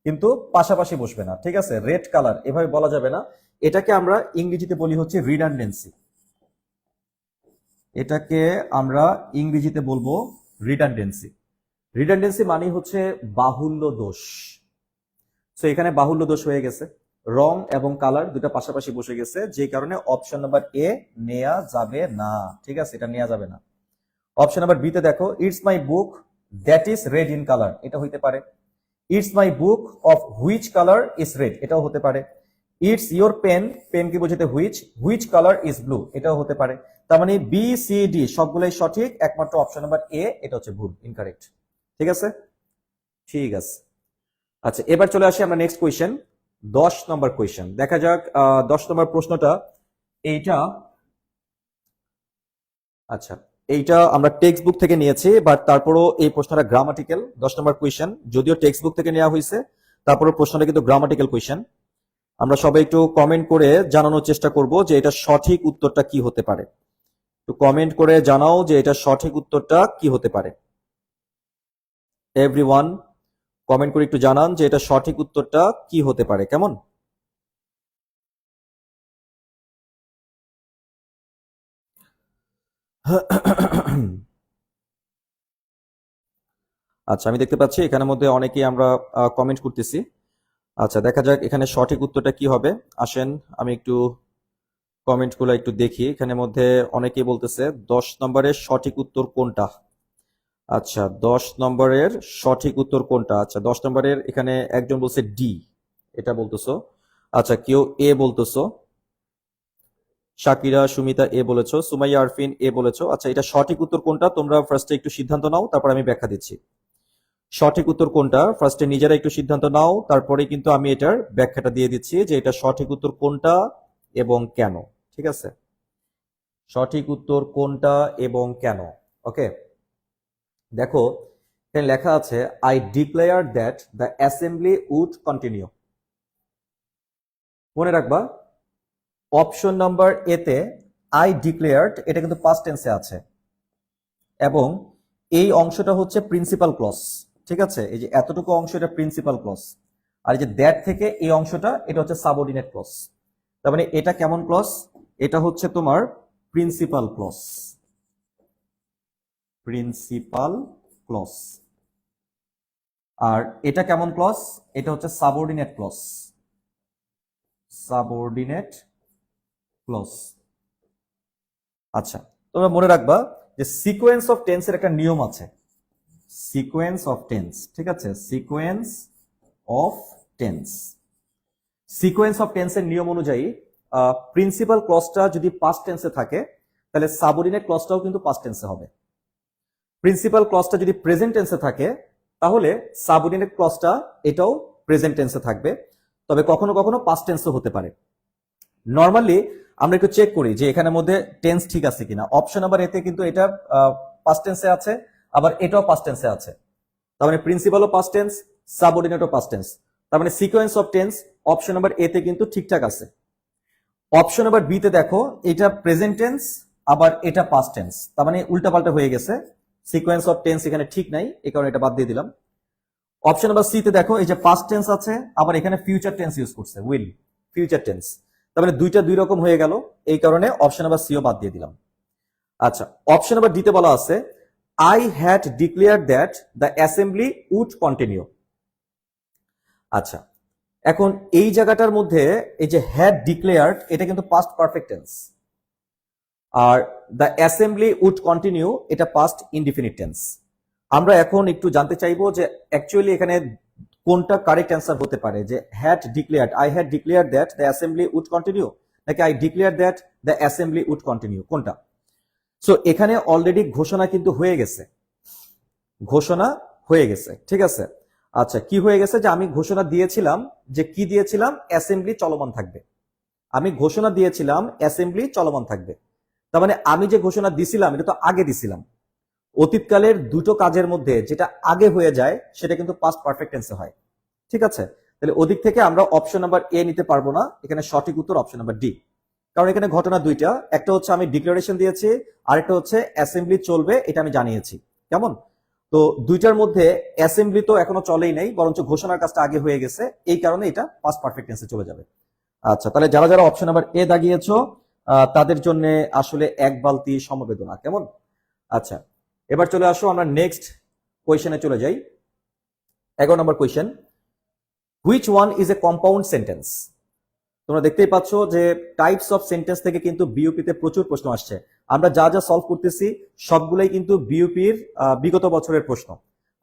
Speaker 1: কিন্তু পাশাপাশি বসবে না। ঠিক আছে, রেড কালার এভাবে বলা যাবে না। এটাকে আমরা ইংরেজিতে বলি হচ্ছে রিডান্ডেন্সি। এটাকে আমরা ইংরেজিতে বলবো রিডান্ডেন্সি। রিডান্ডেন্সি মানে হচ্ছে বাহুল্য দোষ। তো এখানে বাহুল্য দোষ হয়ে গেছে, রং এবং কালার দুটো পাশাপাশি বসে গেছে, যে কারণে অপশন নাম্বার এ নেওয়া যাবে না। ঠিক আছে, এটা নেওয়া যাবে না। অপশন নাম্বার বি তে দেখো, it's my book that is red in colour, এটা হইতে পারে। It's my book of which colour is red, এটাও হতে পারে। ইটস ইয়োর পেন, পেন কি বোঝাতে which, which colour is blue, এটাও হতে পারে। তার মানে বি সি ডি সবগুলোই সঠিক, একমাত্র অপশন নাম্বার এ এটা হচ্ছে ভুল, ইনকারেক্ট। ঠিক আছে, ঠিক আছে। আচ্ছা, এবার চলে আসি আমরা নেক্সট কোয়েশ্চেন, 10 নম্বর কোয়েশ্চেন। দেখা যাক 10 নম্বর প্রশ্নটা এইটা। আচ্ছা, এইটা আমরা টেক্সট বুক থেকে নিয়েছি, বাট তারপরও এই প্রশ্নটা গ্রামাটিক্যাল। 10 নম্বর কোয়েশ্চেন যদিও টেক্সট বুক থেকে নেওয়া হয়েছে, তারপরও প্রশ্নটা কিন্তু গ্রামাটিক্যাল কোয়েশ্চেন। আমরা সবাই একটু কমেন্ট করে জানানোর চেষ্টা করব যে এটা সঠিক উত্তরটা কি হতে পারে। একটু কমেন্ট করে জানাও যে এটা সঠিক উত্তরটা কি হতে পারে। এভরিওয়ান কমেন্ট করে একটু জানান যে এটা সঠিক উত্তরটা কি হতে পারে, কেমন? আচ্ছা, আমি দেখতে পাচ্ছি এখানের মধ্যে অনেকেই আমরা কমেন্ট করতেছি। আচ্ছা, দেখা যাক এখানে সঠিক উত্তরটা কি হবে। আসেন আমি একটু কমেন্টগুলো একটু দেখি। এখানের মধ্যে অনেকেই বলতেছে 10 নম্বরের সঠিক উত্তর কোনটা। আচ্ছা, 10 নম্বরের সঠিক উত্তর কোনটা? আচ্ছা, 10 নম্বরের এখানে একজন বলছে ডি, এটা বলতেছো। আচ্ছা, কেউ এ বলতেছো। শাকিরা সুমিতা এ বলেছো, সুমাইয়া আরফিন এ বলেছো। আচ্ছা, এটা সঠিক উত্তর কোনটা তোমরা ফার্স্টে একটু সিদ্ধান্ত নাও, তারপর আমি ব্যাখ্যা দিচ্ছি। সঠিক উত্তর কোনটা ফার্স্টে নিজেরা একটু সিদ্ধান্ত নাও, তারপরে কিন্তু আমি এটার ব্যাখ্যাটা দিয়ে দিচ্ছি যে এটা সঠিক উত্তর কোনটা এবং কেন। ঠিক আছে, সঠিক উত্তর কোনটা এবং কেন। ওকে, দেখো এখানে লেখা আছে I declare that the assembly would continue. মনে রাখবা অপশন নাম্বার এতে আই ডিক্লেয়ার্ড এটা কিন্তু পাস্ট টেন্সে আছে, এবং এই অংশটা হচ্ছে প্রিন্সিপাল ক্লজ। ঠিক আছে, এই যে এতটুকু অংশ এটা প্রিন্সিপাল ক্লজ, আর এই যে দ্যাট থেকে এই অংশটা এটা হচ্ছে সাবঅর্ডিনেট ক্লজ। তার মানে এটা কেমন ক্লজ? এটা হচ্ছে তোমার প্রিন্সিপাল ক্লজ, প্রিন্সিপাল ক্লজ। আর এটা কেমন ক্লজ? এটা হচ্ছে সাবঅর্ডিনেট ক্লজ, সাবঅর্ডিনেট ক্লজ। আচ্ছা, তোমরা মনে রাখবা যে সিকোয়েন্স অফ টেন্সের একটা নিয়ম আছে, সিকোয়েন্স অফ টেন্স। ঠিক আছে, sequence of tense, sequence of টেন্সের নিয়ম অনুযায়ী প্রিন্সিপাল ক্লজটা যদি পাস্ট টেন্সে থাকে তাহলে সাবঅর্ডিনেট ক্লজটাও কিন্তু পাস্ট টেন্সে হবে। প্রিন্সিপাল ক্লজটা যদি প্রেজেন্ট টেন্সে থাকে তাহলে সাবঅর্ডিনেট ক্লজটা এটাও প্রেজেন্ট টেন্সে থাকবে, তবে কখনো কখনো পাস্ট টেন্সও হতে পারে। নর্মালি আমরা একটু চেক করি যে এখানের মধ্যে টেন্স ঠিক আছে কিনা। অপশন নাম্বার এতে কিন্তু এটা পাস্ট টেন্সে আছে, আবার এটাও পাস্ট টেন্সে আছে। তার মানে প্রিন্সিপালও পাস্ট টেন্স, সাবঅর্ডিনেটও পাস্ট টেন্স। তার মানে sequence of tense option number এতে কিন্তু ঠিকঠাক আছে। অপশন নাম্বার বি তে দেখো এটা প্রেজেন্ট টেন্স, আবার এটা পাস্ট টেন্স, তার মানে উল্টাপাল্টা হয়ে গেছে। সিকোয়েন্স অফ টেন্স এখানে ঠিক নাই, এই কারণে এটা বাদ দিয়ে দিলাম। অপশন নাম্বার সি তে দেখো এই যে পাস্ট টেন্স আছে, আবার এখানে ফিউচার টেন্স ইউজ করছে, উইল, ফিউচার টেন্স। তার মানে দুইটা দুই রকম হয়ে গেল, এই কারণে অপশন নাম্বার সিও বাদ দিয়ে দিলাম। আচ্ছা, অপশন নাম্বার ডি তে বলা আছে I had declare that the assembly would continue. আচ্ছা, এখন এই জায়গাটার মধ্যে এই যে হ্যাড ডিক্লেয়ার্ড এটা কিন্তু পাস্ট পারফেক্ট টেন্স, আর দ্য অ্যাসেম্বলি উড কন্টিনিউ এটা পাস্ট ইনডিফিনিট টেন্স। আমরা এখন একটু জানতে চাইবো যে অ্যাকচুয়ালি এখানে কোনটা কারেক্ট অ্যান্সার হতে পারে, যে had declared, I had declare that the assembly would continue, নাকি I declare that the assembly would continue, কোনটা? সো এখানে অলরেডি ঘোষণা কিন্তু হয়ে গেছে, ঘোষণা হয়ে গেছে। ঠিক আছে, আচ্ছা কি হয়ে গেছে? যে আমি ঘোষণা দিয়েছিলাম, যে কি দিয়েছিলাম? অ্যাসেম্বলি চলমান থাকবে। আমি ঘোষণা দিয়েছিলাম অ্যাসেম্বলি চলমান থাকবে। তার মানে আমি যে ঘোষণা দিছিলাম এটা তো আগে দিছিলাম। অতীতকালের দুটো কাজের মধ্যে যেটা আগে হয়ে যায় সেটা কিন্তু পাস্ট পারফেক্ট টেন্সে হয়। ঠিক আছে, তাহলে ওদিক থেকে আমরা অপশন নাম্বার এ নিতে পারবো না, এখানে সঠিক উত্তর অপশন নাম্বার ডি। কারণ এখানে ঘটনা দুইটা, একটা হচ্ছে আমি ডিক্লারেশন দিয়েছি, আরেকটা হচ্ছে অ্যাসেম্বলি চলবে এটা আমি জানিয়েছি। কেমন? তো দুইটার মধ্যে অ্যাসেম্বলি তো এখনো চলেই নাই, বরঞ্চ ঘোষণার কাজটা আগে হয়ে গেছে, এই কারণে এটা পাস্ট পারফেক্ট টেন্সে চলে যাবে। আচ্ছা, তাহলে যারা যারা অপশন নাম্বার এ দাগিয়েছো তাদের জন্য আসলে এক বালতি সমবেদনা। কেমন? আচ্ছা, এবার চলে আসো আমরা নেক্সট কোয়েশনে চলে যাই। 11 নম্বর question, which one is a compound sentence? তোমরা দেখতেই পাচ্ছ যে টাইপস অফ সেন্টেন্স থেকে কিন্তু বিইউপিতে প্রচুর প্রশ্ন আসছে। আমরা যা যা সলভ করতেছি সবগুলোই কিন্তু বিইউপির বিগত বছরের প্রশ্ন।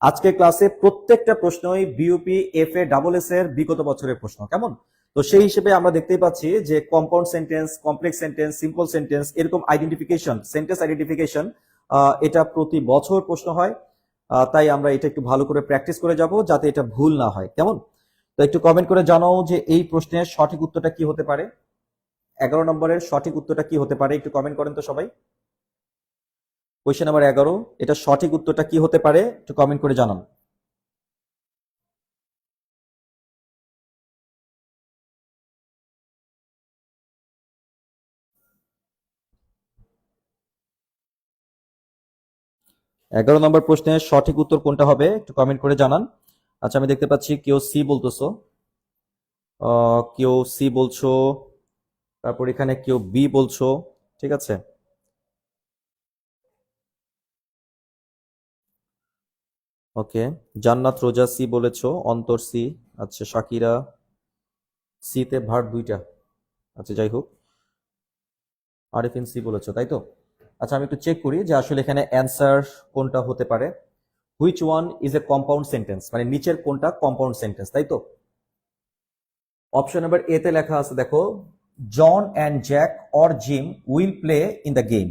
Speaker 1: আজকের ক্লাসে প্রত্যেকটা প্রশ্নই BUP F A double S এর বিগত বছরের প্রশ্ন। কেমন? তো সেই হিসেবে আমরা দেখতেই পাচ্ছি যে compound sentence, complex sentence, simple sentence, এরকম আইডেন্টিফিকেশন, সেন্টেন্স আইডেন্টিফিকেশন এটা প্রতি বছর প্রশ্ন হয়। তাই আমরা এটা একটু ভালো করে প্র্যাকটিস করে যাব যাতে এটা ভুল না হয়। কেমন? তো একটু কমেন্ট করে জানাও যে এই প্রশ্নের সঠিক উত্তরটা কি হতে পারে। 11 নম্বরের সঠিক উত্তরটা কি হতে পারে, একটু কমেন্ট করেন তো সবাই। কোয়েশ্চেন নাম্বার 11, এটা সঠিক উত্তরটা কি হতে পারে, একটু কমেন্ট করে জানান। এগারো নম্বর প্রশ্নের সঠিক উত্তর কোনটা হবে একটু কমেন্ট করে জানান। আচ্ছা, আমি দেখতে পাচ্ছি কেউ সি বলতেছো, কেউ সি বলছো, তারপর এখানে কেউ বি বলছো। ঠিক আছে, ওকে। জান্নাত রোজা সি বলেছো, অন্তর সি। আচ্ছা, শাকিরা সি তে ভার্ব দুইটা। আচ্ছা, যাই হোক, আরিফিন সি বলেছো, তাই তো? আচ্ছা, আমি একটু চেক করি যে আসলে এখানে অ্যান্সার কোনটা হতে পারে। Which one is a compound sentence, মানে নিচের কোনটা কম্পাউন্ড সেন্টেন্স, তাই তো? অপশন নাম্বার এ তে লেখা আছে, দেখো, John and Jack or Jim will play in the game.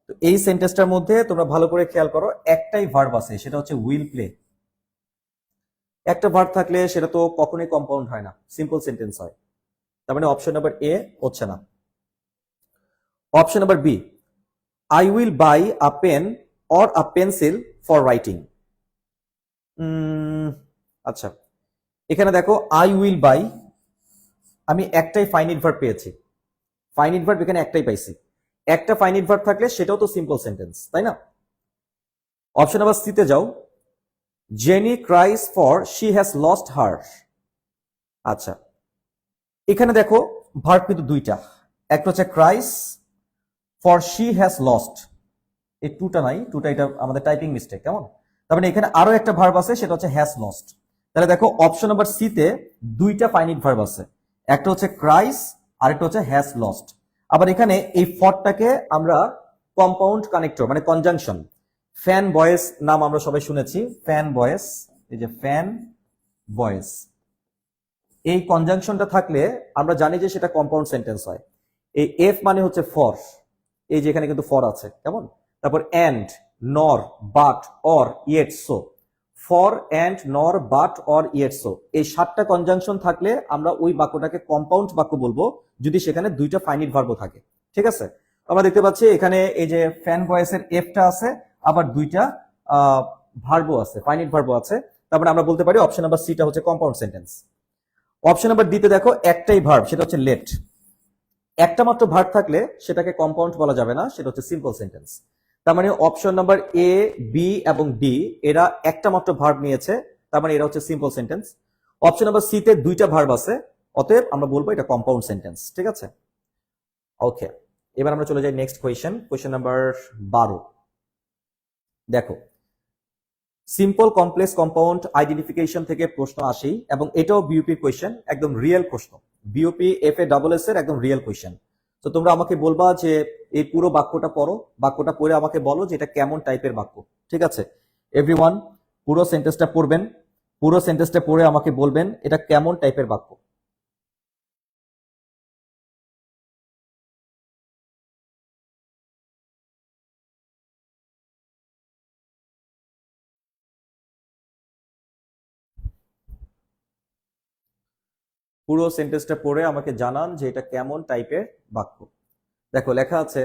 Speaker 1: তো এই সেন্টেন্সটার মধ্যে তোমরা ভালো করে খেয়াল করো, একটাই ভার্ব আছে, সেটা হচ্ছে উইল প্লে। একটা ভার্ব থাকলে সেটা তো কখনোই কম্পাউন্ড হয় না, সিম্পল সেন্টেন্স হয়। তার মানে অপশন নাম্বার এ হচ্ছে না। Option number B, I will buy a pen or a pencil for writing. আচ্ছা, এখানে দেখো আই উইল বাই, আমি একটাই ফাইনিট ভার্ব পেয়েছি। ফাইনিট ভার্ব এখানে একটাই পাইছি। একটা ফাইনিট ভার্ব থাকলে সেটাও তো সিম্পল সেন্টেন্স, তাই না? অপশন নাম্বার সি তে যাও, jenny ক্রাইস for she has lost her. আচ্ছা, এখানে দেখো ভার্ব কিন্তু দুইটা, একটা হচ্ছে ক্রাইস, ফর শি হ্যাজ লস্ট। এই টুটা নাই, টুটা এটা আমাদের টাইপিং মিস্টেক। কেমন? তার মানে এখানে আরো একটা ভার্ব আছে, সেটা হচ্ছে হ্যাজ লস্ট। তাহলে দেখো অপশন নাম্বার সি তে দুইটা ফাইনিট ভার্ব আছে, একটা হচ্ছে ক্রাইস আর একটা হচ্ছে হ্যাজ লস্ট। আবার এখানে এই ফরটাকে আমরা কম্পাউন্ড কানেক্টর মানে কনজাংশন, ফ্যান বয়েস নাম আমরা সবাই শুনেছি, ফ্যান বয়েস, এই যে ফ্যান বয়েস, এই কনজাংশনটা থাকলে আমরা জানি যে সেটা কম্পাউন্ড সেন্টেন্স হয়। এই এফ মানে হচ্ছে ফর, এই যে এখানে কিন্তু ফর আছে। কেমন? তারপর অ্যান্ড, নর, but, or, yet, so. For, and, নর, বাট, অর, ইয়েট, সো, এই 7টা কনজাংশন থাকলে আমরা ওই বাক্যটাকে কম্পাউন্ড বাক্য বলবো যদি সেখানে দুইটা ফাইনিট ভার্ব থাকে। ঠিক আছে, আমরা দেখতে পাচ্ছি এখানে এই যে ফ্যান ভয়েসের এফটা আছে, আবার দুইটা ভার্বও আছে, ফাইনিট ভার্বও আছে। তারপরে আমরা বলতে পারি অপশন নাম্বার সিটা হচ্ছে কম্পাউন্ড সেন্টেন্স। অপশন নাম্বার ডিতে দেখো একটাই ভার্ব, সেটা হচ্ছে লেট। একটা মাত্র ভার্ব থাকলে সেটাকে কম্পাউন্ড বলা যাবে না, সেটা হচ্ছে সিম্পল সেন্টেন্স। তার মানে অপশন নাম্বার এ, বি এবং ডি এরা একটা মাত্র ভার্ব নিয়েছে, তার মানে এরা হচ্ছে simple sentence. Option number C তে দুইটা ভার্ব আছে, অতএব আমরা বলবো এটা কম্পাউন্ড সেন্টেন্স। ঠিক আছে, ওকে। এবার আমরা চলে যাই নেক্সট কোয়েশ্চেন, কোয়েশ্চেন নাম্বার 12। দেখো, সিম্পল কমপ্লেক্স কম্পাউন্ড আইডেন্টিফিকেশন থেকে প্রশ্ন আসেই, এবং এটাও বিইউপি কোয়েশ্চেন, একদম রিয়েল প্রশ্ন, BUP F A double S এর একদম রিয়েল কোয়েশ্চেন। তো তোমরা আমাকে বলবা যে এই পুরো বাক্যটা পড়ো, বাক্যটা পড়ে আমাকে বলো যে এটা কেমন টাইপের বাক্য। ঠিক আছে, এভরিওয়ান পুরো সেন্টেন্সটা পড়বেন, পুরো সেন্টেন্সটা পড়ে আমাকে বলবেন এটা কেমন টাইপের বাক্য। পুরো সেন্টেন্সটা পড়ে আমাকে জানান যে এটা কেমন টাইপের বাক্য। দেখো লেখা আছে,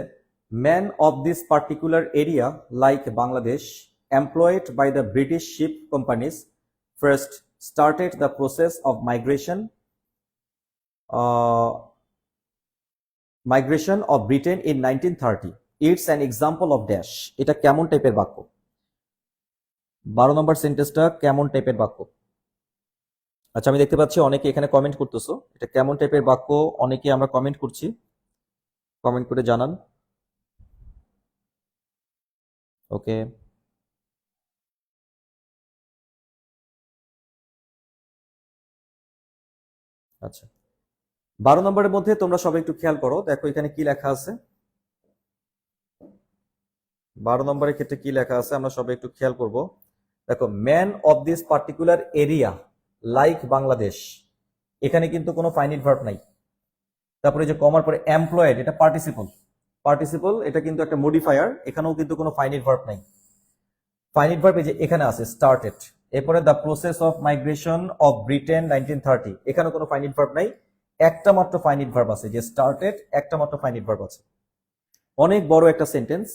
Speaker 1: man of this particular area like Bangladesh employed by the British ship companies first started the process of migration migration of Britain in 1930 it's an example of dash. এটা কেমন টাইপের বাক্য? 12 নম্বর সেন্টেন্সটা কেমন টাইপের বাক্য? আচ্ছা, আমি দেখতে পাচ্ছি অনেকে এখানে কমেন্ট করতেছো। এটা কেমন টাইপের বাক্য? অনেকে আমরা কমেন্ট করছি, কমেন্ট করে জানান। ওকে, আচ্ছা, 12 নম্বরের মধ্যে তোমরা সবাই একটু খেয়াল করো, দেখো এখানে কি লেখা আছে। 12 নম্বরের ক্ষেত্রে কি লেখা আছে আমরা সবাই একটু খেয়াল করব। দেখো, man of this particular area like Bangladesh, এখানে কিন্তু কোনো ফাইনিট ভার্ব নাই। তারপরে যে কমার পরে এমপ্লয়েড, এটা পার্টিসিপল। পার্টিসিপল এটা কিন্তু একটা মডিফায়ার, এখানেও কিন্তু কোনো ফাইনিট ভার্ব নাই। ফাইনিট ভার্ব এই যে এখানে আছে স্টার্টেড। এরপরে the process of migration of Britain 1930, এখানে কোনো ফাইনিট ভার্ব নাই, একটা মাত্র ফাইনিট ভার্ব আছে যে স্টার্টেড, একটা মাত্র ফাইনিট ভার্ব আছে। অনেক বড় একটা সেন্টেন্স,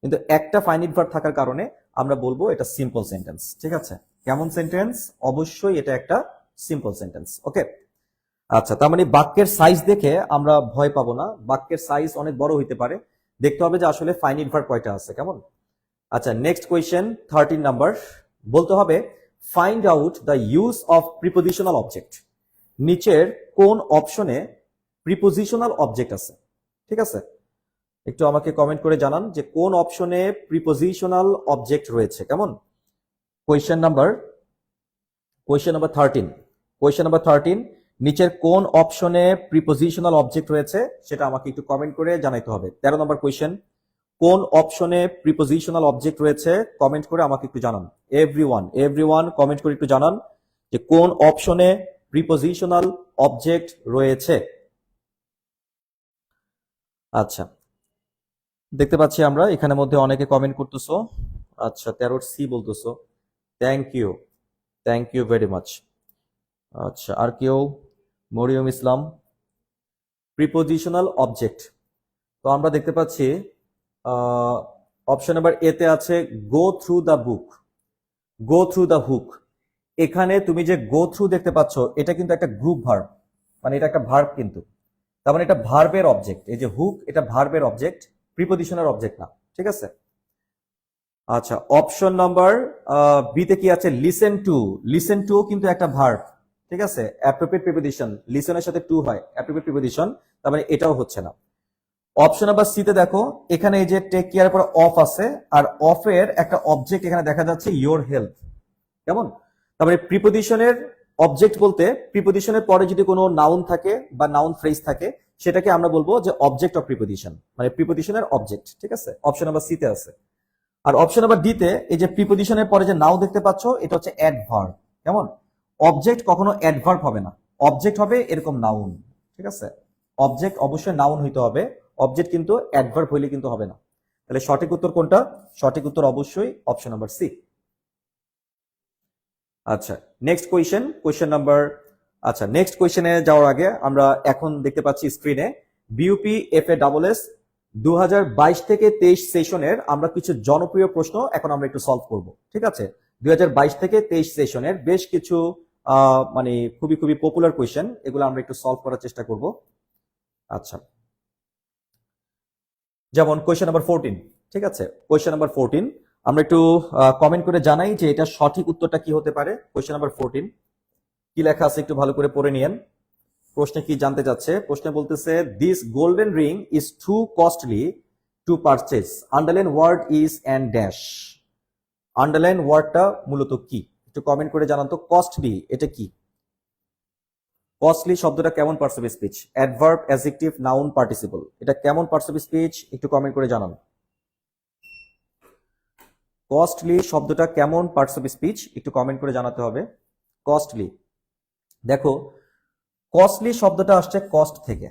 Speaker 1: কিন্তু একটা ফাইনিট ভার্ব থাকার কারণে আমরা বলবো এটা সিম্পল সেন্টেন্স। ঠিক আছে, কেমন সেন্টেন্স? অবশ্যই এটা একটা সিম্পল সেন্টেন্স। ওকে, আচ্ছা, তার মানে বাক্যের সাইজ দেখে আমরা ভয় পাবো না, বাক্যের সাইজ অনেক বড় হইতে পারে, দেখতে হবে যে আসলে ফাইনিট ভার্ব কয়টা আছে। কেমন? আচ্ছা, নেক্সট কোয়েশ্চেন 13 নাম্বার, বলতে হবে find out the use of prepositional object. নিচের কোন অপশনে প্রিপোজিশনাল অবজেক্ট আছে? ঠিক আছে, একটু আমাকে কমেন্ট করে জানান যে কোন অপশনে প্রিপোজিশনাল অবজেক্ট রয়েছে। কেমন? কোয়েশ্চেন নাম্বার 13, কোয়েশ্চেন নাম্বার 13, নিচের কোন অপশনে প্রিপোজিশনাল অবজেক্ট রয়েছে সেটা আমাকে একটু কমেন্ট করে জানাইতে হবে। 13 নম্বর কোয়েশ্চেন, কোন অপশনে প্রিপোজিশনাল অবজেক্ট রয়েছে কমেন্ট করে আমাকে একটু জানান। এভরিওয়ান কমেন্ট করে একটু জানান যে কোন অপশনে প্রিপোজিশনাল অবজেক্ট রয়েছে। আচ্ছা, দেখতে পাচ্ছি আমরা এখানে মধ্যে অনেকে কমেন্ট করতেছো। আচ্ছা, 13C বলতেছো, থ্যাংক ইউ ভেরি মাচ। আচ্ছা, আর কেউ? মরিয়ম ইসলাম, প্রিপোজিশনাল অবজেক্ট। তো আমরা দেখতে পাচ্ছি অপশন নাম্বার এতে আছে go through the book, go through the hook. এখানে তুমি যে গো থ্রু দেখতে পাচ্ছ, এটা কিন্তু একটা গ্রুপ ভার্ব, মানে এটা একটা ভার্ব কিন্তু, তার মানে এটা ভার্বের অবজেক্ট। এই যে হুক, এটা ভার্বের অবজেক্ট, প্রিপোজিশনের অবজেক্ট না। ঠিক আছে, আচ্ছা, অপশন নাম্বার বিতে কি আছে? লিসেন টু, লিসেন টু কিন্তু একটা ভার্ব। ঠিক আছে, অ্যাপ্রোপ্রিয়েট প্রিপোজিশন, লিসেনের সাথে টু হয়, অ্যাপ্রোপ্রিয়েট প্রিপোজিশন, তার মানে এটাও হচ্ছে না। অপশন নাম্বার সিতে দেখো, এখানে এই যে টেক কেয়ার পর অফ আছে, আর অফের একটা অবজেক্ট এখানে দেখা যাচ্ছে ইয়োর হেলথ। কেমন? তারপরে প্রিপোজিশনের অবজেক্ট বলতে প্রিপোজিশনের পরে যদি কোনো নাউন থাকে বা নাউন ফ্রেজ থাকে, সেটাকে আমরা বলবো যে অবজেক্ট অফ প্রিপোজিশন, মানে প্রিপোজিশনের অবজেক্ট। ঠিক আছে, অপশন নাম্বার সিতে আছে। আর অপশন নাম্বার ডিতে এই যে প্রিপোজিশনের পরে যে নাও দেখতে পাচ্ছ, এটা হচ্ছে অ্যাডভার্ব। কেমন? অবজেক্ট কখনো অ্যাডভার্ব হবে না, অবজেক্ট হবে এরকম নাউন। ঠিক আছে, অবজেক্ট অবশ্যই নাউন হইতে হবে, অবজেক্ট কিন্তু অ্যাডভার্ব হইলে কিন্তু হবে না। তাহলে সঠিক উত্তর কোনটা? সঠিক উত্তর অবশ্যই অপশন নাম্বার সি। আচ্ছা, নেক্সট কোয়েশ্চেন নাম্বার, আচ্ছা, নেক্সট কোয়েশ্চেনে যাওয়ার আগে আমরা এখন দেখতে পাচ্ছি স্ক্রিনে বিইউপি FASS 2022 থেকে 23 সেশনের আমরা কিছু জনপ্রিয় প্রশ্ন এখন আমরা একটু সলভ করব। ঠিক আছে, 2022 থেকে 23 সেশনের বেশ কিছু মানে খুবই খুবই পপুলার কোয়েশ্চেন, এগুলো আমরা একটু সলভ করার চেষ্টা করব। আচ্ছা, যেমন কোয়েশ্চেন নাম্বার 14। ঠিক আছে, কোয়েশ্চেন নাম্বার 14 আমরা একটু কমেন্ট করে জানাই যে এটা সঠিক উত্তরটা কি হতে পারে। কোয়েশ্চেন নাম্বার 14 কি লেখা আছে একটু ভালো করে পড়ে নিয়েন। প্রশ্নে কি জানতে চাচ্ছে? প্রশ্নে বলতেছে this golden ring is too costly to purchase, underline word is and dash. Underline ওয়ার্ডটা মূলত কি? একটু কমেন্ট করে জানান তো, কস্টলি এটা কি? কস্টলি শব্দটা কেমন parts of speech? Adverb, adjective, noun, participle, এটা কেমন পার্টস অফ স্পিচ? একটু কমেন্ট করে জানান। কস্টলি শব্দটা কেমন পার্টস অফ স্পিচ? একটু কমেন্ট করে জানাতে হবে। কস্টলি, দেখো কস্টলি শব্দটা আসছে কস্ট থেকে।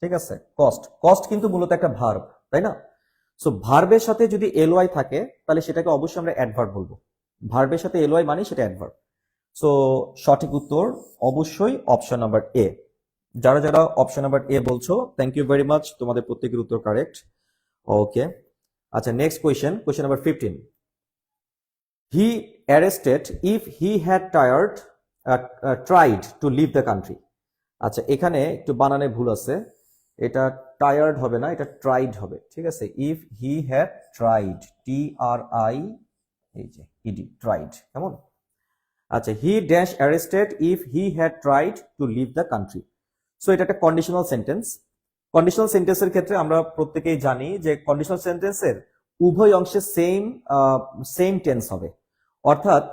Speaker 1: ঠিক আছে, কস্ট, কস্ট কিন্তু মূলত একটা ভার্ব, তাই না? সো ভার্বের সাথে যদি এলওয়াই থাকে তাহলে সেটাকে অবশ্যই আমরা অ্যাডভার্ব বলবো। ভার্বের সাথে এলওয়াই মানে সেটা অ্যাডভার্ব। সো সঠিক উত্তর অবশ্যই অপশন নাম্বার এ। যারা যারা অপশন নাম্বার এ বলছো, থ্যাংক ইউ ভেরি মাচ, তোমাদের প্রত্যেকের উত্তর কারেক্ট। ওকে, আচ্ছা, next question number 15, he arrested if he had tried to leave the country. আচ্ছা, এখানে একটু বানানে ভুল আছে, এটা টায়ার্ড হবে না, এটা ট্রাইড হবে, ঠিক আছে। If he had tried, TRI এই যে ইডি, ট্রাইড, কেমন? আচ্ছা, he dash arrested if he had tried to leave the country. So এটা একটা কন্ডিশনাল সেন্টেন্স। কন্ডিশনাল সেন্টেন্সের ক্ষেত্রে আমরা প্রত্যেকেই জানি যে কন্ডিশনাল সেন্টেন্সের উভয় অংশে সেম টেন্স হবে, অর্থাৎ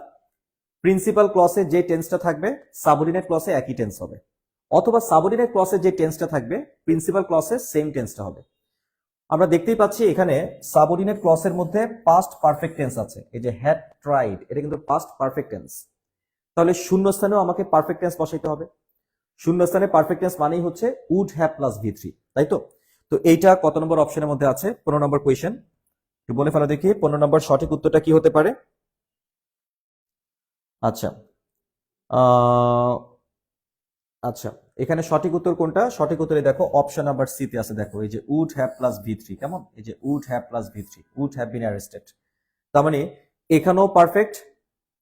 Speaker 1: প্রিন্সিপাল ক্লসে যে টেন্সটা থাকবে সাবঅর্ডিনেট ক্লসে একই টেন্স হবে, অথবা সাবঅর্ডিনেট ক্লসে যে টেন্সটা থাকবে প্রিন্সিপাল ক্লসে সেম টেন্সটা হবে। আমরা দেখতেই পাচ্ছি এখানে সাবঅর্ডিনেট ক্লসের মধ্যে পাস্ট পারফেক্ট টেন্স আছে, এই যে হ্যাড ট্রাইড, এটা কিন্তু পাস্ট পারফেক্ট টেন্স। তাহলে শূন্যস্থানেও আমাকে পারফেক্ট টেন্স বসাইতে হবে। শূন্যস্থানে পারফেক্ট টেন্স মানেই হচ্ছে উড হ্যাভ প্লাস V3, তাই তো? তো এইটা কত নম্বর অপশনের মধ্যে আছে? 15 নম্বর কোয়েশ্চেন। একটু বলে ফেলা দেখি 15 নম্বর সঠিক উত্তরটা কি হতে পারে। আচ্ছা, আচ্ছা, এখানে সঠিক উত্তর কোনটা? সঠিক উত্তরে দেখো অপশন নাম্বার সি তে আছে, দেখো এই যে উড হ্যাভ প্লাস V3, কেমন? এই যে would have plus V3, would have been arrested. তার মানে এখানেও পারফেক্ট,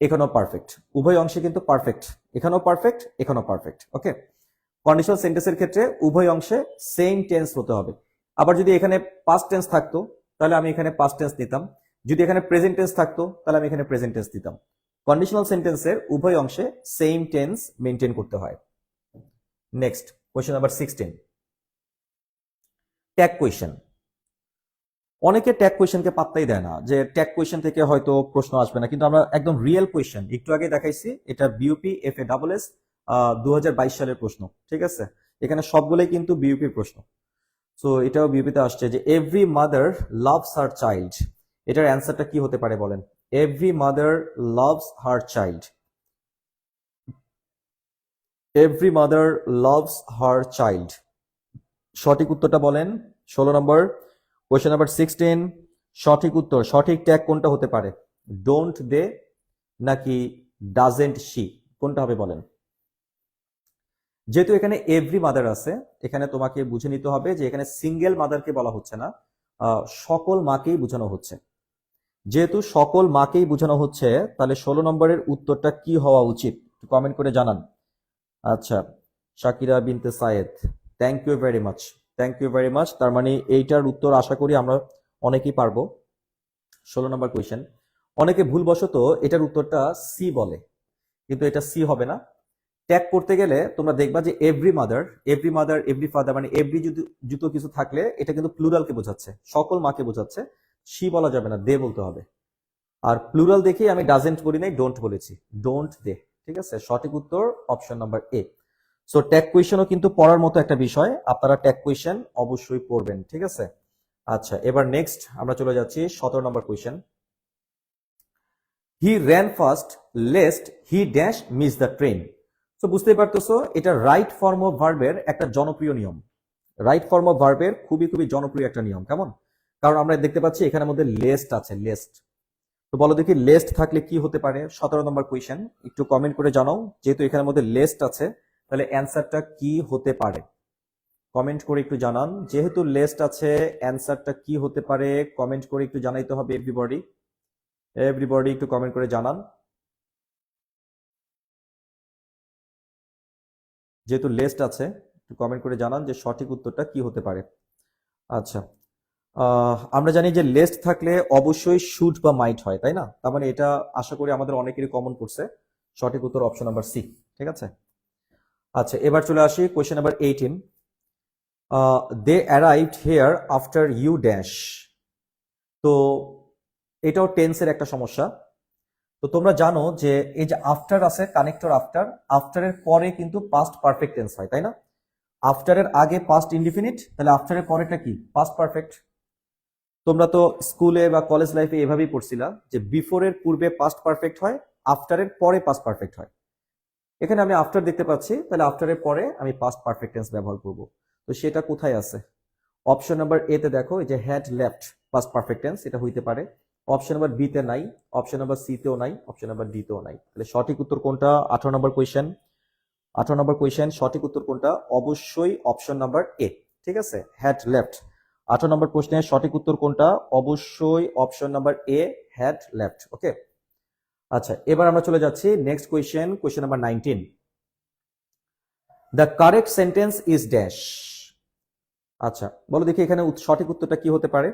Speaker 1: এখানেও পারফেক্ট, উভয় অংশে কিন্তু পারফেক্ট, এখানেও পারফেক্ট, এখানেও পারফেক্ট। ওকে, কন্ডিশনাল সেন্টেন্সের ক্ষেত্রে উভয় অংশে সেম টেন্স হতে হবে। আবার যদি এখানে পাস্ট টেন্স থাকতো তাহলে আমি এখানে পাস্ট টেন্স নিতাম, যদি এখানে প্রেজেন্ট টেন্স থাকতো তাহলে আমি এখানে প্রেজেন্ট টেন্স দিতাম। কন্ডিশনাল সেন্টেন্সের উভয় অংশে সেম টেন্স মেনটেন করতে হয়। Next question number 16, tag question. অনেকে ট্যাগ কোয়েশ্চেনকে পাত্তাই দেয় না, যে ট্যাগ কোয়েশ্চেন থেকে হয়তো প্রশ্ন আসবে না, কিন্তু আমরা একদম রিয়েল কোয়েশ্চেন একটু আগে দেখাইছি, এটা বিউপি FASS 2022 সালের প্রশ্ন, ঠিক আছে। এখানে সবগুলোই কিন্তু বিউপির প্রশ্ন। সো এটাও বিউপিতে আসছে যে every mother loves her child, এটার অ্যান্সারটা কি হতে পারে বলেন? Every mother loves her child, every mother loves her child, সঠিক উত্তরটা বলেন। 16 নম্বর কোয়েশ্চেন নাম্বার 16, সঠিক উত্তর, সঠিক ট্যাগ কোনটা হতে পারে? ডোন্ট দে নাকি ডাজেন্ট শি, কোনটা হবে বলেন? যেহেতু এখানে এভরি মাদার আছে, এখানে তোমাকে বুঝে নিতে হবে যে এখানে সিঙ্গেল মাদারকে বলা হচ্ছে না, সকল মাকেই বোঝানো হচ্ছে। যেহেতু সকল মাকেই বোঝানো হচ্ছে, তাহলে 16 নম্বরের উত্তরটা কি হওয়া উচিত? কমেন্ট করে জানান। আচ্ছা, Shakira Binte Sayed, thank you very much, thank you very much. তার মানে এইটার উত্তর আশা করি আমরা অনেকেই পারবো। 16 নম্বর কোয়েশ্চেন, অনেকে ভুলবশত এটার উত্তরটা সি বলে, কিন্তু এটা সি হবে না। ট্যাগ করতে গেলে তোমরা দেখবা যে every mother, every mother, every father, মানে এভরি জুতো কিছু থাকলে এটা কিন্তু প্লুরালকে বোঝাচ্ছে, সকল মাকে বোঝাচ্ছে। সি বলা যাবে না, দে বলতে হবে। আর প্লুরাল দেখেই আমি ডাজেন্ট বলি নাই, ডোন্ট বলেছি, ডোন্ট দে, ঠিক আছে। সঠিক উত্তর option number A. So tag কোয়েশ্চেনও কিন্তু পড়ার মতো একটা বিষয়, আপনারা ট্যাগ কোয়েশ্চেন অবশ্যই পড়বেন, ঠিক আছে। আচ্ছা, এবার নেক্সট আমরা চলে যাচ্ছি 17 নম্বর question. He ran fast lest he dash miss the train. তো বুঝতেই পারতেছো এটা রাইট ফর্ম অফ ভার্বের একটা জনপ্রিয় নিয়ম। রাইট ফর্ম অফ ভার্বের খুবই খুবই জনপ্রিয় একটা নিয়ম, কেমন? কারণ আমরা দেখতে পাচ্ছি এখানের মধ্যে লেস্ট আছে, লেস্ট। তো বলো দেখি লেস্ট থাকলে কি হতে পারে? 17 নম্বর কোয়েশ্চেন, একটু কমেন্ট করে জানাও। যেহেতু এখানের মধ্যে লেস্ট আছে, তাহলে অ্যান্সারটা কি হতে পারে? কমেন্ট করে একটু জানান। যেহেতু লেস্ট আছে, অ্যান্সারটা কি হতে পারে? কমেন্ট করে একটু জানাইতে হবে এভরিবডি, এভরিবডি একটু কমেন্ট করে জানান। যেহেতু লেস্ট আছে, একটু কমেন্ট করে জানান যে সঠিক উত্তরটা কি হতে পারে। আচ্ছা, আমরা জানি যে লেস্ট থাকলে অবশ্যই শুড বা মাইট হয়, তাই না? তার মানে এটা আশা করি আমাদের অনেকেরই কমন পড়ছে। সঠিক উত্তর অপশন নাম্বার সি, ঠিক আছে। আচ্ছা, এবার চলে আসি question number 18। They arrived here after you dash. তো এটাও টেন্সের একটা সমস্যা। তো তোমরা জানো যে এই যে আফটার আছে, কানেক্টর আফটার, আফটারের পরে কিন্তু পাস্ট পারফেক্ট টেন্স হয়, তাই না? আফটারের আগে পাস্ট ইনডিফিনিট, তাহলে আফটারের পরেটা কি? Past perfect. তোমরা তো স্কুলে বা কলেজ লাইফে এভাবেই পড়ছিলা যে বিফোরের পূর্বে পাস্ট পারফেক্ট হয়, আফটারের পরে পাস্ট পারফেক্ট হয়। এখানে আমি আফটার দেখতে পাচ্ছি, তাহলে আফটারের পরে আমি পাস্ট পারফেক্ট টেন্স ব্যবহার করব। তো সেটা কোথায় আছে? অপশন নাম্বার এ তে দেখো, এই যে had left past perfect tense, এটা হইতে পারে। অপশন নাম্বার বি তে নাই, অপশন নাম্বার সি তেও নাই, অপশন নাম্বার ডি তেও নাই। তাহলে সঠিক উত্তর কোনটা? 18 নম্বর কোয়েশ্চেন, 18 নম্বর কোয়েশ্চেন, সঠিক উত্তর কোনটা? অবশ্যই অপশন নাম্বার এ, ঠিক আছে, হ্যাড লেফট। 18 নম্বর প্রশ্নের সঠিক উত্তর কোনটা? অবশ্যই option number A, had left. Okay, আচ্ছা, এবার আমরা চলে যাচ্ছি next question, question number 19। The correct sentence is dash. আচ্ছা, বলো দেখি এখানে সঠিক উত্তরটা কি হতে পারে।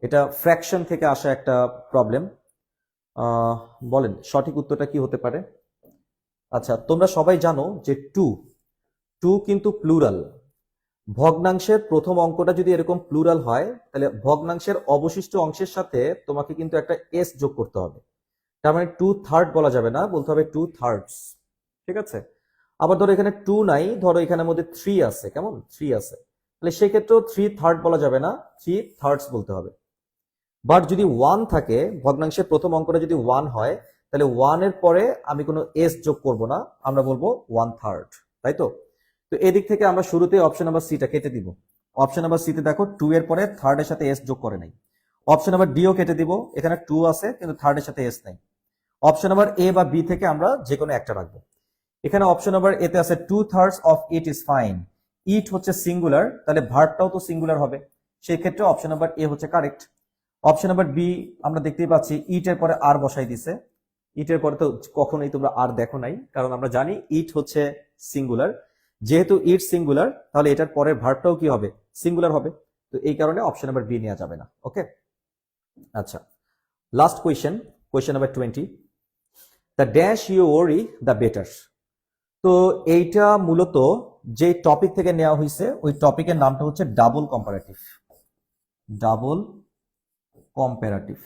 Speaker 1: এটা ফ্র্যাকশন থেকে আসা একটা প্রবলেম। বলেন সঠিক উত্তরটা কি হতে পারে। আচ্ছা, তোমরা সবাই জানো যে টু টু কিন্তু প্লুরাল। ভগ্নাংশের প্রথম অঙ্কটা যদি এরকম প্লুরাল হয়, তাহলে ভগ্নাংশের অবশিষ্ট অংশের সাথে তোমাকে কিন্তু একটা এস যোগ করতে হবে। তার মানে 2/3 বলা যাবে না, বলতে হবে 2/3। ঠিক আছে। আবার ধরো এখানে 2 নাই, ধরো এখানের মধ্যে 3 আছে, কেমন 3 আছে, তাহলে সেক্ষেত্রেও 3/3 বলা যাবে না, 3/3 বলতে হবে। বাট যদি 1 থাকে, ভগ্নাংশের প্রথম অঙ্কটা যদি 1 হয়, তাহলে 1 এর পরে আমি কোনো এস যোগ করব না, আমরা বলবো 1/3, তাই তো। তো এদিক থেকে আমরা শুরুতে অপশন নাম্বার সিটা কেটে দিব। অপশন নাম্বার সিতে দেখো 2 এর পরে থার্ড এর সাথে এস যোগ করে নাই। অপশন নাম্বার ডিও কেটে দিব, এখানে 2 আছে কিন্তু থার্ড এর সাথে এস নাই। অপশন নাম্বার এ বা বি থেকে আমরা যে কোনো একটা রাখবো। এখানে অপশন নাম্বার এতে আছে 2/3 অফ ইট ইজ ফাইন। ইট হচ্ছে সিঙ্গুলার, তাহলে ভার্বটাও তো সিঙ্গুলার হবে, সেই ক্ষেত্রে অপশন নাম্বার এ হচ্ছে কারেক্ট। অপশন নাম্বার বি আমরা দেখতেই পাচ্ছি ইট এর পরে আর বসাই দিছে। ইটের পরে তো কখনোই তোমরা আর দেখো নাই, কারণ আমরা জানি ইট হচ্ছে সিঙ্গুলার। যেহেতু ইট সিঙ্গুলার, তাহলে এটার পরের ভার্বটাও কি হবে, সিঙ্গুলার হবে। তো এই কারণে অপশন নাম্বার বি নেওয়া যাবে না। ওকে, আচ্ছা, last question, question number 20। The dash you worry the better. তো এইটা মূলত যে টপিক থেকে নেওয়া হয়েছে, ওই টপিকের নামটা হচ্ছে ডাবল কম্পারেটিভ। Double comparative.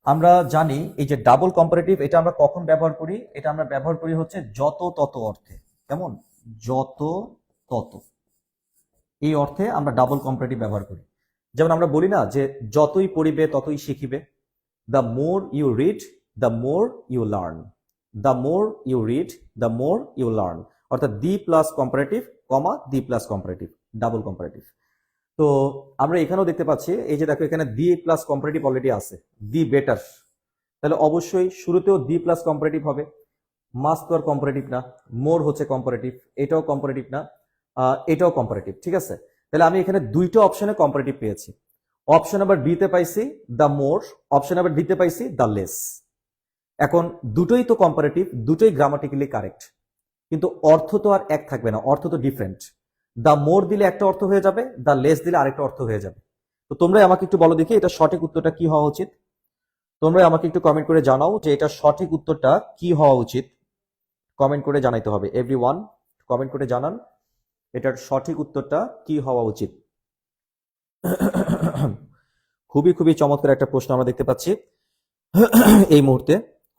Speaker 1: আমরা জানি এই যে ডাবল কম্পারেটিভ, এটা আমরা কখন ব্যবহার করি, এটা আমরা ব্যবহার করি হচ্ছে যত তত অর্থে। কেমন, যত তত, এই অর্থে আমরা ডাবল কম্পারেটিভ ব্যবহার করি। যেমন আমরা বলি না যে যতই পড়িবে ততই শিখিবে। The more you read the more you learn. The more you read the more you learn, অর্থাৎ the plus comparative comma the plus comparative, double comparative. তো আমরা এখানেও দেখতে পাচ্ছি, এই যে দেখো এখানে দি প্লাস কম্পারেটিভ অলরেডি আছে, দি বেটার, তাহলে অবশ্যই শুরুতেও দি প্লাস কম্পারেটিভ হবে। মাস তো আর কম্পারেটিভ না, মোর হচ্ছে কম্পারেটিভ, এটাও কম্পারেটিভ না, এটাও কম্পারেটিভ। ঠিক আছে, তাহলে আমি এখানে দুইটা অপশনে কম্পারেটিভ পেয়েছি। অপশন নাম্বার বি তে পাইছি the more, option number D তে পাইছি দ্য লেস। এখন দুটোই তো কম্পারেটিভ, দুটোই গ্রামাটিক্যালি কারেক্ট, কিন্তু অর্থ তো আর এক থাকবে না, অর্থ তো ডিফারেন্ট। দ্য মোর দিলে একটা অর্থ হয়ে যাবে, দ্য লেস দিলে আরেকটা অর্থ হয়ে যাবে। তো তোমরাই আমাকে একটু বলো দেখি এটা সঠিক উত্তরটা কি হওয়া উচিত। তোমরাই আমাকে একটু কমেন্ট করে জানাও যে এটা সঠিক উত্তরটা কি হওয়া উচিত। কমেন্ট করে জানাইতে হবে, এভরিওয়ান কমেন্ট করে জানান এটার সঠিক উত্তরটা কি হওয়া উচিত। খুবই খুবই চমৎকার একটা প্রশ্ন আমরা দেখতে পাচ্ছি এই মুহূর্তে,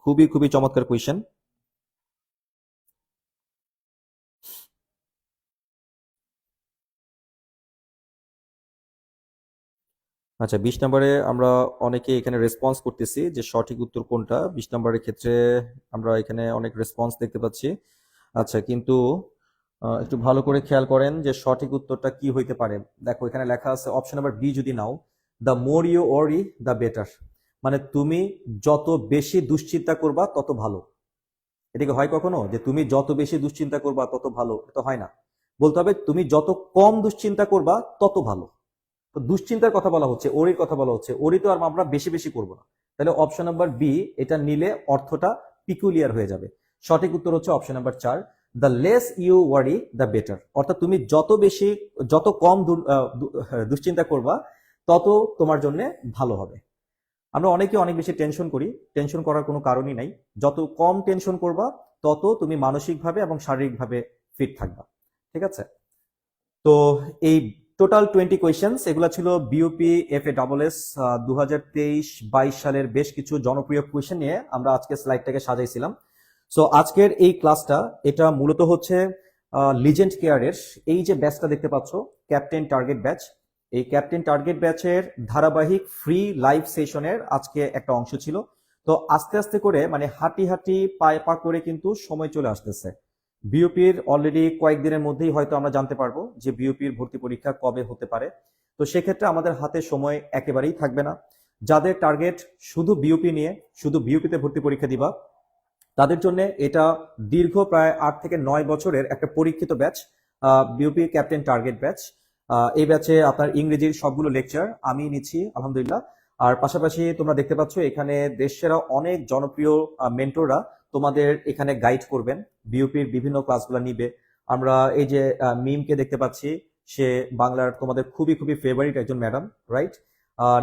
Speaker 1: খুবই খুবই চমৎকার কোয়েশ্চেন। আচ্ছা, 20 নম্বরে আমরা অনেকে এখানে রেসপন্স করতেছি যে সঠিক উত্তর কোনটা। 20 নম্বরের ক্ষেত্রে আমরা এখানে অনেক রেসপন্স দেখতে পাচ্ছি। আচ্ছা, কিন্তু একটু ভালো করে খেয়াল করেন যে সঠিক উত্তরটা কি হইতে পারে। দেখো এখানে লেখা আছে অপশন নাম্বার বি যদি নাও, the more you worry the better, মানে তুমি যত বেশি দুশ্চিন্তা করবা তত ভালো। এটাকে হয় কখনো যে তুমি যত বেশি দুশ্চিন্তা করবা তত ভালো? এটা হয় না, বলতে হবে তুমি যত কম দুশ্চিন্তা করবা তত ভালো। তো দুশ্চিন্তার কথা বলা হচ্ছে, ওরির কথা বলা হচ্ছে, ওরি তো আর আমরা বেশি বেশি করবো না। তাহলে অপশন নাম্বার বি এটা নিলে অর্থটা পিকুলিয়ার হয়ে যাবে। সঠিক উত্তর হচ্ছে option number 4, the less you worry the better, অর্থাৎ তুমি যত বেশি যত কম দুশ্চিন্তা করবা তত তোমার জন্য ভালো হবে। আমরা অনেকে অনেক বেশি টেনশন করি, টেনশন করার কোনো কারণই নাই। যত কম টেনশন করবা তত তুমি মানসিকভাবে এবং শারীরিকভাবে ফিট থাকবা। ঠিক আছে, তো এই টোটাল 20 কোয়েশ্চেন্স, এগুলা ছিল বিউপি FA/SSS 2023-22 সালের বেশ কিছু জনপ্রিয় কোয়েশ্চেন নিয়ে আমরা আজকে স্লাইডটাকে সাজাইছিলাম। সো আজকের এই ক্লাসটা এটা মূলত হচ্ছে লিজেন্ড কেয়ারের এই যে ব্যাচটা দেখতে পাচ্ছ, ক্যাপ্টেন টার্গেট ব্যাচ, এই ক্যাপ্টেন টার্গেট ব্যাচের ধারাবাহিক ফ্রি লাইভ সেশনের আজকে একটা অংশ ছিল। তো আস্তে আস্তে করে মানে হাঁটি হাঁটি পায়ে পা করে কিন্তু সময় চলে আসতেছে। বিউপির অলরেডি কয়েকদিনের মধ্যেই হয়তো আমরা জানতে পারবো যে বিউপির ভর্তি পরীক্ষা কবে হতে পারে। তো সেক্ষেত্রে আমাদের হাতে সময় একেবারেই থাকবে না। যাদের টার্গেট শুধু বিউপি নিয়ে, শুধু বিউপিতে ভর্তি পরীক্ষা দিবা, তাদের জন্য এটা দীর্ঘ প্রায় 8 থেকে 9 বছরের একটা পরীক্ষিত batch, BUP captain target batch. এই ব্যাচে আপনার ইংরেজির সবগুলো লেকচার আমি নিচ্ছি আলহামদুলিল্লাহ। আর পাশাপাশি তোমরা দেখতে পাচ্ছ এখানে দেশসেরা অনেক জনপ্রিয় মেন্টররা তোমাদের এখানে গাইড করবেন, বিউপির বিভিন্ন ক্লাসগুলো নিবে। আমরা এই যে মিমকে দেখতে পাচ্ছি, সে বাংলার তোমাদের খুবই খুবই ফেভারিট একজন ম্যাডাম, রাইট?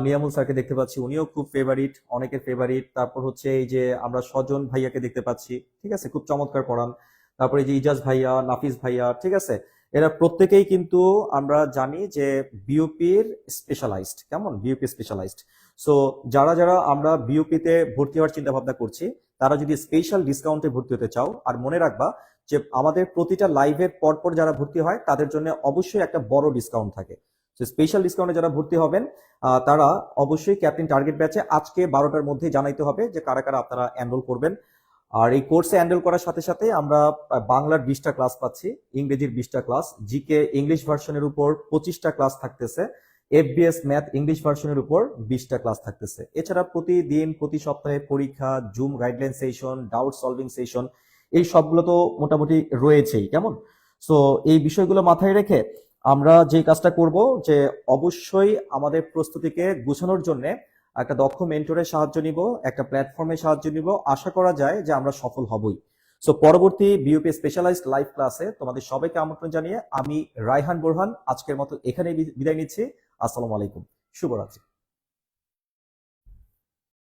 Speaker 1: নিয়ামুল স্যারকে দেখতে পাচ্ছি, উনিও খুব ফেভারিট, অনেকের ফেভারিট। তারপর হচ্ছে এই যে আমরা স্বজন ভাইয়াকে দেখতে পাচ্ছি, ঠিক আছে, খুব চমৎকার পড়ান। তারপরে এই যে ইজাজ ভাইয়া, নাফিস ভাইয়া, ঠিক আছে, এরা প্রত্যেকেই কিন্তু আমরা জানি যে বিউপির স্পেশালাইজড, কেমন বিউপি স্পেশালাইজড। সো যারা যারা আমরা বিউপিতে ভর্তি হওয়ার চিন্তা ভাবনা করছি, তারা যদি স্পেশাল ডিসকাউন্টে ভর্তি হতে চাও, আর মনে রাখবা যে আমাদের প্রতিটা লাইভের পরপর যারা ভর্তি হয় তাদের জন্য অবশ্যই একটা বড় ডিসকাউন্ট থাকে। তো স্পেশাল ডিসকাউন্টে যারা ভর্তি হবেন তারা অবশ্যই ক্যাপ্টেন টার্গেট ব্যাচে আজকে 12টার মধ্যেই জানাইতে হবে যে কারা কারা আপনারা এনরোল করবেন। আর এই কোর্সে এনরোল করার সাথে সাথে আমরা বাংলার 20টা ক্লাস পাচ্ছি, ইংরেজির 20টা ক্লাস, জিকে ইংলিশ ভার্সনের উপর 25টা ক্লাস থাকতেছে, এফবিএস ম্যাথ ইংলিশ ভার্সনের উপর 20টা ক্লাস থাকতেছে। এছাড়া প্রতিদিন প্রতি সপ্তাহে পরীক্ষা, zoom guideline session, doubt solving session, এই সবগুলো তো মোটামুটি রয়েছেই, কেমন? সো এই বিষয়গুলো মাথায় রেখে আমরা যে কাজটা করব যে অবশ্যই আমাদের প্রস্তুতিকে গুছানোর জন্য একটা দক্ষ মেন্টরের সাহায্য নিব, একটা প্ল্যাটফর্মের সাহায্য নিব, আশা করা যায় যে আমরা সফল হবই। সো পরবর্তী বিউপি স্পেশালাইজড লাইভ ক্লাসে তোমাদের সবাইকে আমন্ত্রণ জানিয়ে আমি রায়হান বোরহান আজকের মতো এখানেই বিদায় নিচ্ছি। আসসালামু আলাইকুম, শুভরাত্রি।